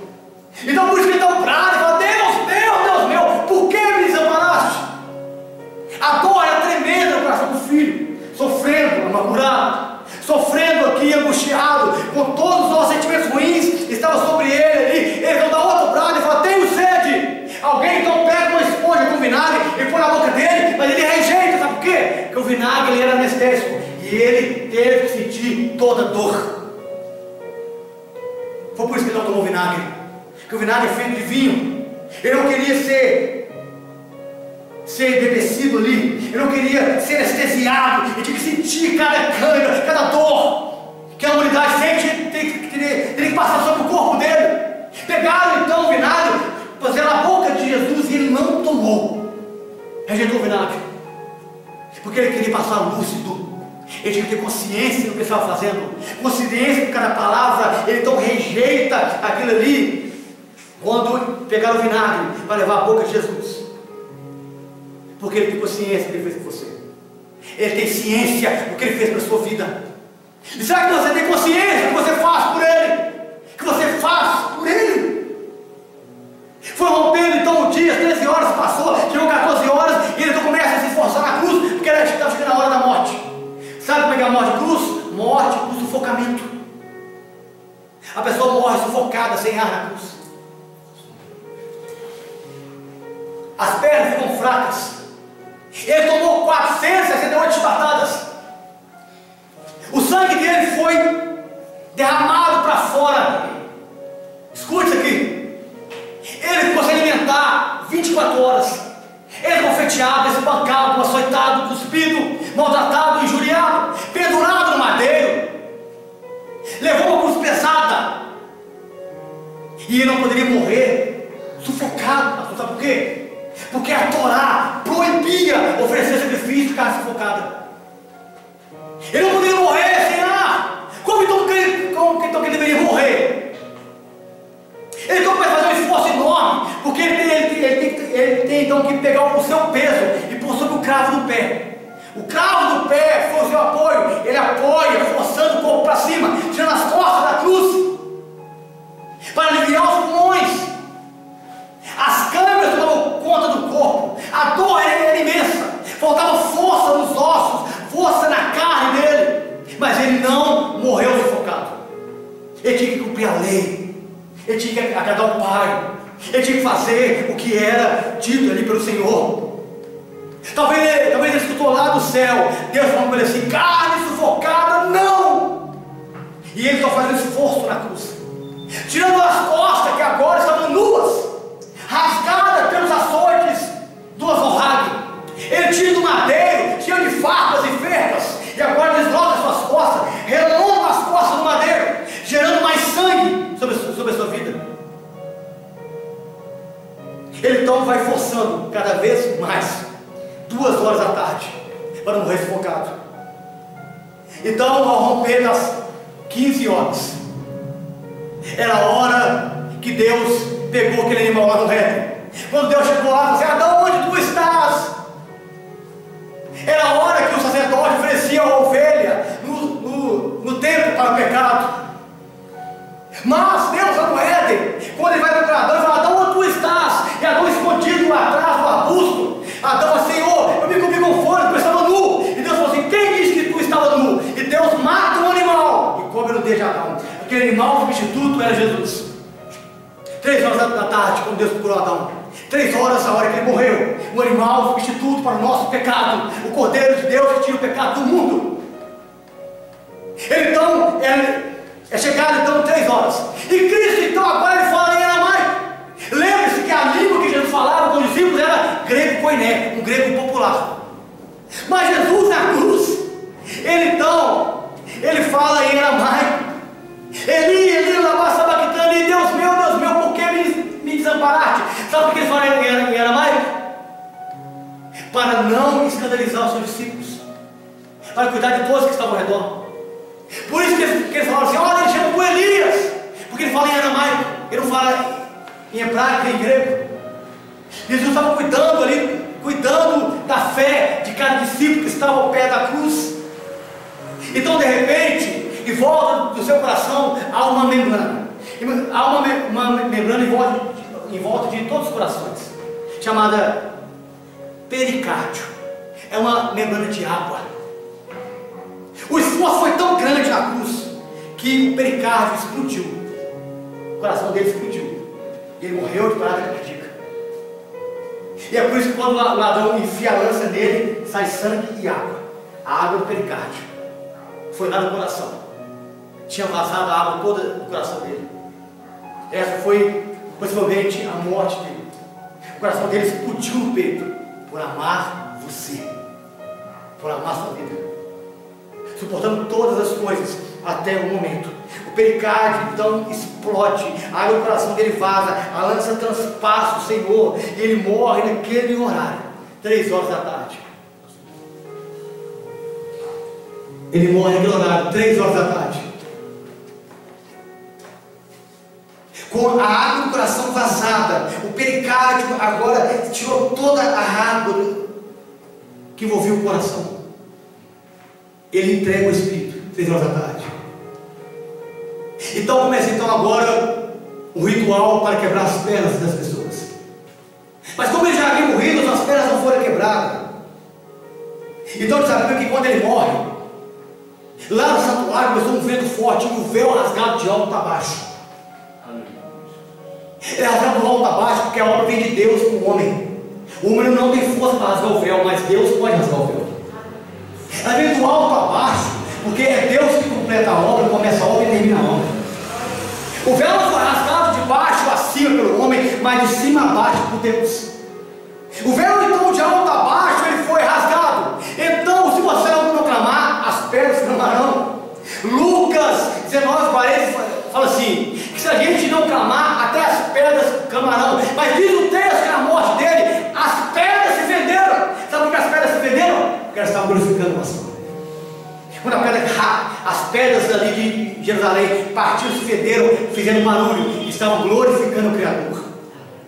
Então por isso que ele dá um brado e fala: Deus meu, por que me desamparaste? A dor era tremenda no coração do filho, sofrendo, amargurado, sofrendo aqui, angustiado, com todos os nossos sentimentos ruins, estavam sobre ele ali. Ele então dá outro brado e fala: tenho sede. Alguém então pega uma esponja com vinagre e põe na boca dele, mas ele rejeita, sabe por quê? Porque o vinagre ele era anestésico, e ele teve que sentir toda a dor. Foi por isso que ele não tomou vinagre, porque o vinagre é feito de vinho. Ele não queria ser embebecido ali, ele não queria ser anestesiado, ele tinha que sentir cada cãibra, cada dor que a humanidade sente, teria que passar sobre o corpo dele. Pegaram então o vinagre, puseram na boca de Jesus, e ele não tomou, rejeitou o vinagre, porque ele queria passar lúcido. Ele tinha que ter consciência do que ele estava fazendo, consciência de cada palavra. Ele então rejeita aquilo ali, quando pegaram o vinagre para levar a boca de Jesus, porque ele tem consciência do que ele fez com você, ele tem ciência do que ele fez pela sua vida. E será que você tem consciência do que você faz por ele? Que você faz por ele? Foi rompendo então o dia, as 13 horas passou, chegou 14 horas, e ele então começa a se esforçar na cruz, porque ele estava chegando a hora da morte. Sabe como é que é a morte? Cruz? Morte por sufocamento. A pessoa morre sufocada, sem ar na cruz. As pernas ficam fracas. Ele tomou 468 chibatadas. O sangue dele foi derramado para fora. Escute isso aqui. Ele ficou sem alimentar 24 horas. Ele foi confeteado, espancado, açoitado, cuspido, maltratado, injuriado, pendurado no madeiro. Levou uma cruz pesada. E ele não poderia morrer sufocado. Sabe por quê? Porque a Torá proibia oferecer sacrifício de carne sufocada. Ele não poderia morrer sem ar. Como então que ele deveria morrer? Ele então vai fazer um esforço enorme, porque ele tem então que pegar o seu peso e pôr sobre o cravo do pé. O cravo do pé foi o seu apoio. Ele apoia, forçando o corpo para cima, tirando as costas da cruz, para aliviar os pulmões. As câmeras tomavam conta do corpo. A dor era imensa. Faltava força nos ossos, força na carne dele. Mas ele não morreu sufocado. Ele tinha que cumprir a lei. Ele tinha que agradar o Pai. Ele tinha que fazer o que era dito ali pelo Senhor. Talvez ele escutou lá do céu Deus falando para ele assim: carne sufocada, não. E ele só fazendo esforço na cruz, tirando as costas que agora estavam nuas, rasgada pelos açoites do azorrague. Ele tira do madeiro, cheio de farpas e ferpas, e agora desloca as suas costas, relando as costas do madeiro, gerando mais sangue sobre a sua vida. Ele então vai forçando cada vez mais, 2 horas da tarde, para morrer sufocado. Então, ao romper das 15 horas, era a hora que Deus pegou aquele animal lá no Éden. Quando Deus chegou lá e disse: Adão, onde tu estás? Era a hora que o sacerdote oferecia a ovelha no templo para o pecado. Mas Deus lá no Éden, quando ele vai procurar Adão, ele fala: Adão, onde tu estás? E Adão escondido lá atrás do arbusto. Adão fala: Senhor, animal substituto era Jesus. 3 horas da tarde, quando Deus procurou Adão. 3 horas, a hora que ele morreu. O animal substituto para o nosso pecado. O Cordeiro de Deus que tira o pecado do mundo. Ele então, é chegado então 3 horas. E Cristo então agora ele fala em aramaico. Lembre-se que a língua que Jesus falava com os discípulos era grego koiné, um grego popular. Mas Jesus na cruz, ele fala em aramaico. Eli, lama sabachthani, Deus meu, por que me desamparaste? Sabe por que ele fala em aramaico? Para não escandalizar os seus discípulos, para cuidar de todos que estavam ao redor. Por isso que ele fala assim: olha, ele chama por Elias, porque ele fala em aramaico, ele não fala em hebraico, em grego. Jesus estava cuidando da fé de cada discípulo que estava ao pé da cruz. Então, de repente, em volta do seu coração há uma membrana. Há uma membrana em volta de todos os corações, chamada pericárdio. É uma membrana de água. O esforço foi tão grande na cruz que o pericárdio explodiu. O coração dele explodiu. Ele morreu de parada cardíaca. E é por isso que quando o ladrão enfia a lança nele, sai sangue e água. A água do pericárdio foi lá no coração. Tinha vazado a água toda do coração dele. Essa foi possivelmente a morte dele. O coração dele explodiu no peito por amar você, por amar sua vida, suportando todas as coisas até o momento. O pericárdio então explode, a água do coração dele vaza, a lança transpassa o Senhor e ele morre naquele horário, 3 horas da tarde. Ele morre naquele horário, 3 horas da tarde. Com a água do coração vazada, o pericárdio agora tirou toda a água que envolvia o coração. Ele entrega o Espírito, 3 horas da tarde. Então começa agora o ritual para quebrar as pernas das pessoas. Mas como ele já havia morrido, as pernas não foram quebradas. Então ele sabia que quando ele morre, lá no santuário começou um vento forte e o véu rasgado de alto a baixo. Ele é rasgado de alto a baixo porque a obra vem de Deus com o homem. O homem não tem força para rasgar o véu, mas Deus pode rasgar o véu. Ela vem do alto a baixo, porque é Deus que completa a obra, começa a obra e termina a obra. O véu não foi rasgado de baixo a cima pelo homem, mas de cima a baixo por Deus. O véu então de alto a baixo ele foi rasgado. Então, se você não clamar, as pedras clamarão. Lucas 19:40 fala assim: que se a gente não clamar, até as pedras clamarão. Mas diz o texto que na morte dele, as pedras se venderam. Sabe por que as pedras se venderam? Porque elas estavam glorificando o Senhor. Quando as pedras ali de Jerusalém partiram, se federam, fizeram barulho, estavam glorificando o Criador.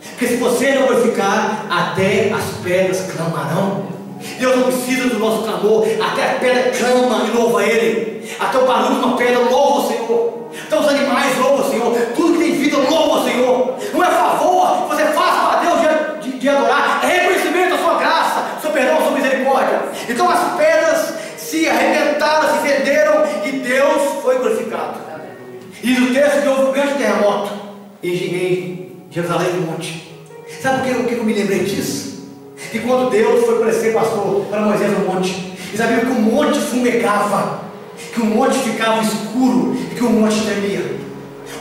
Porque se você não glorificar, até as pedras clamarão. Deus não precisa do nosso clamor, até a pedra clama e louva Ele. Até o barulho de uma pedra louva o Senhor. Até os animais louvam o Senhor. Tudo que tem vida louva o Senhor. Não é favor que você faz para Deus de adorar, é reconhecimento da sua graça, seu perdão, sua misericórdia. Então as pedras se arrebentaram, se fenderam e Deus foi glorificado. E no texto que houve um grande terremoto em Jerusalém do monte. Sabe o que eu me lembrei disso? Que quando Deus foi aparecer, pastor, para Moisés no monte, e sabia que o monte fumegava, que o monte ficava escuro e que o monte tremia.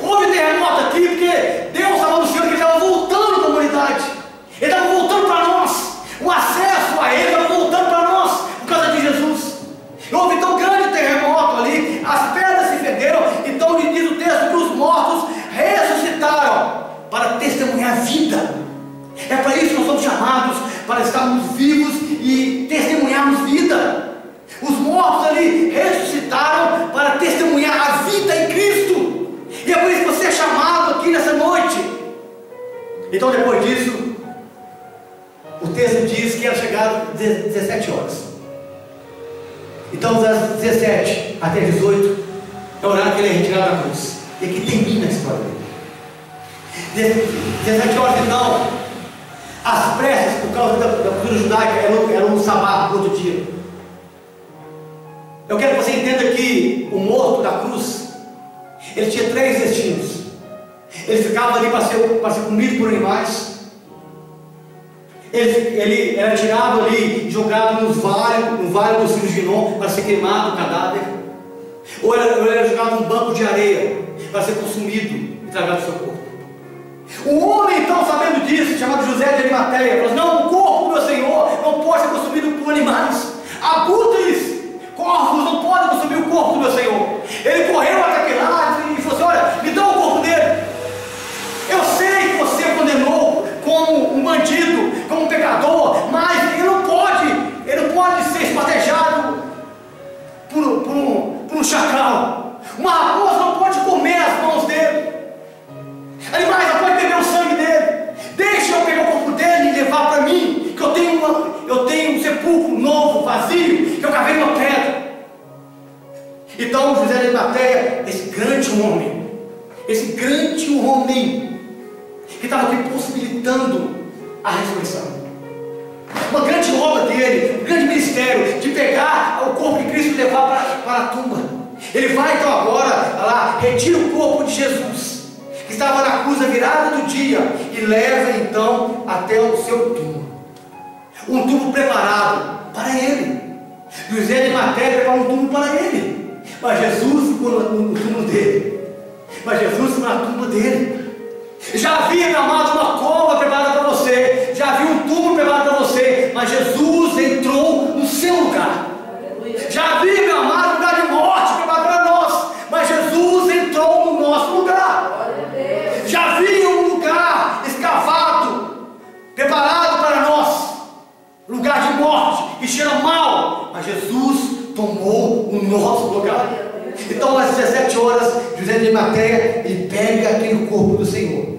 Houve terremoto aqui porque Deus estava anunciando que Ele estava voltando para a humanidade. Ele estava voltando para nós. O acesso a Ele estava voltando para nós por causa de Jesus. Houve tão grande terremoto ali, as pedras se fenderam. Então diz o texto que os mortos ressuscitaram para testemunhar a vida. É para isso que nós somos chamados, para estarmos vivos e testemunharmos vida. Os mortos ali ressuscitaram para testemunhar a vida em Cristo. E é por isso que você é chamado aqui nessa noite. Então depois disso, o texto diz que era chegado às 17 horas. Então das 17 até 18 é o horário que ele é retirado da cruz. E aqui termina a história dele. 17 horas então, as preces, por causa da cultura judaica, eram um sábado do outro dia. Eu quero que você entenda que o morto da cruz, Ele tinha 3 destinos. Ele ficava ali para ser comido por animais. Ele era tirado ali, jogado no vale dos filhos de Hinom, para ser queimado o cadáver. Ou ele era jogado num banco de areia, para ser consumido e tragado o seu corpo. O homem, então, sabendo disso, chamado José de Arimateia, falou: não, o corpo do meu Senhor não pode ser consumido por animais. Abutres, corvos não podem consumir o corpo do meu Senhor. Ele correu até aquele lado e falou assim: olha, me dá o corpo dele. Eu sei que você condenou como um bandido, como um pecador, mas ele não pode ser esquartejado por um chacal. Uma raposa não pode comer as mãos dele. Animais não podem beber o sangue dele. Deixa eu pegar o corpo dele e levar para mim, que eu tenho um sepulcro novo, vazio, que eu cavei numa pedra. Então José de Arimateia, esse grande homem, que estava aqui possibilitando a ressurreição, uma grande obra dele, um grande ministério, de pegar o corpo de Cristo e levar para a tumba. Ele vai então agora lá, retira o corpo de Jesus, que estava na cruz à virada do dia, e leva então até o seu túmulo. Um túmulo preparado para ele. José de Arimateia preparou um túmulo para ele, mas Jesus ficou no túmulo dele. Na tumba dele. Já havia, meu amado, uma cova preparada para você, já havia um túmulo preparado para você, mas Jesus entrou no seu lugar. Já havia, meu amado, um lugar de morte preparado para nós, mas Jesus entrou no nosso lugar. Já havia um lugar escavado, preparado para nós, lugar de morte, que cheira mal, mas Jesus tomou o nosso lugar. Então às 17 horas, José de Arimateia, ele pega aquele corpo do Senhor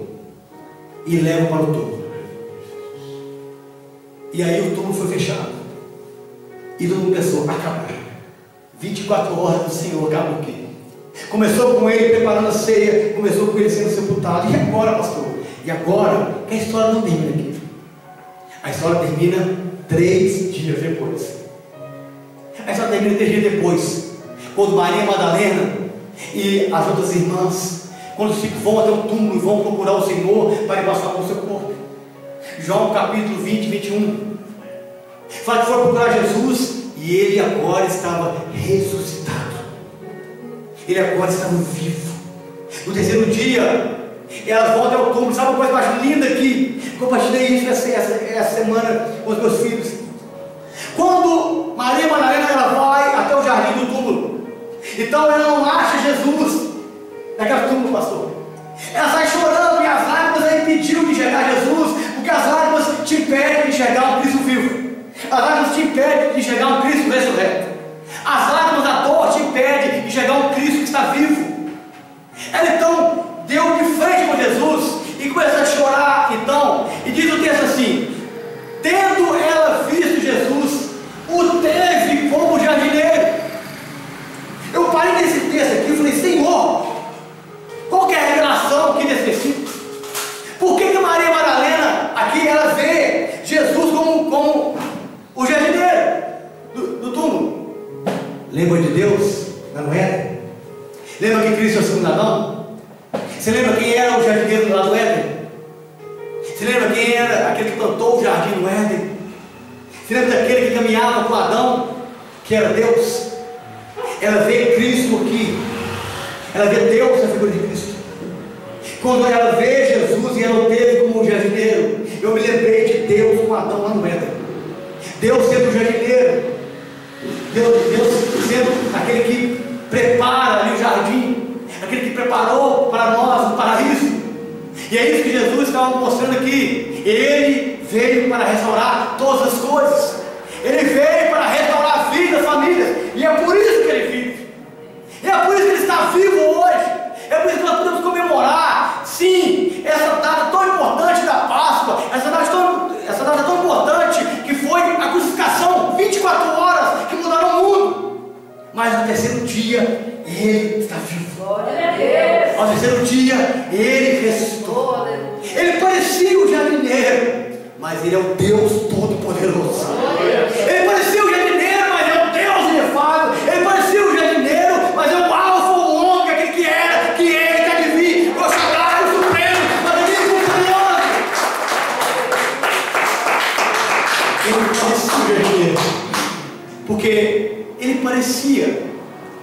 e leva para o túmulo. E aí o túmulo foi fechado, e todo mundo pensou: acabou. 24 horas do Senhor, acaba o quê? Começou com ele preparando a ceia, começou com ele sendo sepultado. E agora, pastor? E agora? Que a história não termina aqui. A história termina 3 dias depois. A história termina 3 dias depois, quando Maria Madalena e as outras irmãs, quando vão até o túmulo e vão procurar o Senhor para embaçar o seu corpo. João capítulo 20, 21 fala que foram procurar Jesus, e ele agora estava ressuscitado. Ele agora estava vivo. No 3º dia, elas vão até o túmulo. Sabe uma coisa mais linda aqui? Compartilhei isso essa semana com os meus filhos. Quando Maria Madalena ela vai até o jardim do túmulo, então ela não acha Jesus naquele túmulo, pastor. Ela sai chorando, e as lágrimas a impediu de enxergar Jesus, porque as lágrimas te impedem de enxergar um Cristo vivo. As lágrimas te impedem de enxergar um Cristo ressurreto. As lágrimas da dor te impedem de enxergar um Cristo que está vivo. Ela então deu de frente com Jesus e começou a chorar, então, e diz o texto assim: tendo ela visto Jesus, o teve como jardineiro. Eu parei nesse texto aqui e falei: Senhor, qual que é a revelação aqui desse versículo? Por que Maria Madalena aqui ela vê Jesus como o jardineiro do túmulo? Lembra de Deus lá no Éden? Lembra que Cristo é o segundo Adão? Você lembra quem era o jardineiro lá do Éden? Você lembra quem era aquele que plantou o jardim no Éden? Você lembra daquele que caminhava com Adão, que era Deus? Ela vê Cristo aqui. Ela vê Deus na figura de Cristo. Quando ela vê Jesus e ela o teve como um jardineiro, eu me lembrei de Deus com Adão lá no Éden. Deus sendo o jardineiro, Deus sendo aquele que prepara ali o jardim, aquele que preparou para nós o paraíso. E é isso que Jesus estava mostrando aqui. Ele veio para restaurar todas as coisas. Ele veio para restaurar a vida das famílias. E é por isso que ele vive. E é por isso que ele está vivo hoje. É por isso que nós podemos comemorar, sim, essa data tão importante da Páscoa, essa data tão importante que foi a crucificação, 24 horas que mudaram o mundo. Mas no 3º dia, ele está vivo. Glória a Deus. No 3º dia, ele ressuscitou. Ele parecia o jardineiro, mas ele é o Deus Todo-Poderoso. Ele parecia o jardineiro, mas é o Deus inefável. Ele parecia o jardineiro, mas é o Alfa, o Ômega, aquele que era, que Porque ele parecia,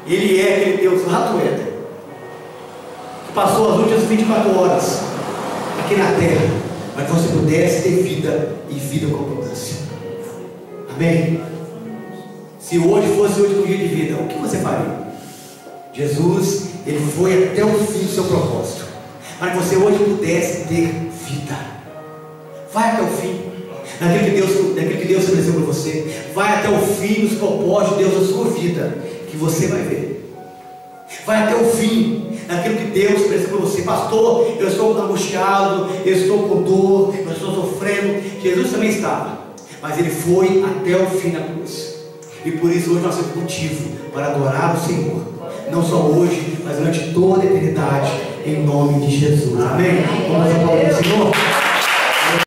ele é aquele Deus lá do Éden, que passou as últimas 24 horas aqui na terra, para que você pudesse ter vida e vida com abundância. Amém? Se hoje fosse o último dia de vida, o que você faria? Jesus, ele foi até o fim do seu propósito, para que você hoje pudesse ter vida. Vai até o fim, naquilo que Deus estabeleceu para você. Vai até o fim dos propósitos de Deus na sua vida, que você vai ver. Vai até o fim naquilo que Deus estabeleceu para você. Pastor, eu estou angustiado, eu estou com dor, eu estou sofrendo. Jesus também estava, mas ele foi até o fim na cruz. E por isso hoje nós temos motivo para adorar o Senhor, não só hoje, mas durante toda a eternidade, em nome de Jesus. Amém? Vamos aplaudir o Senhor.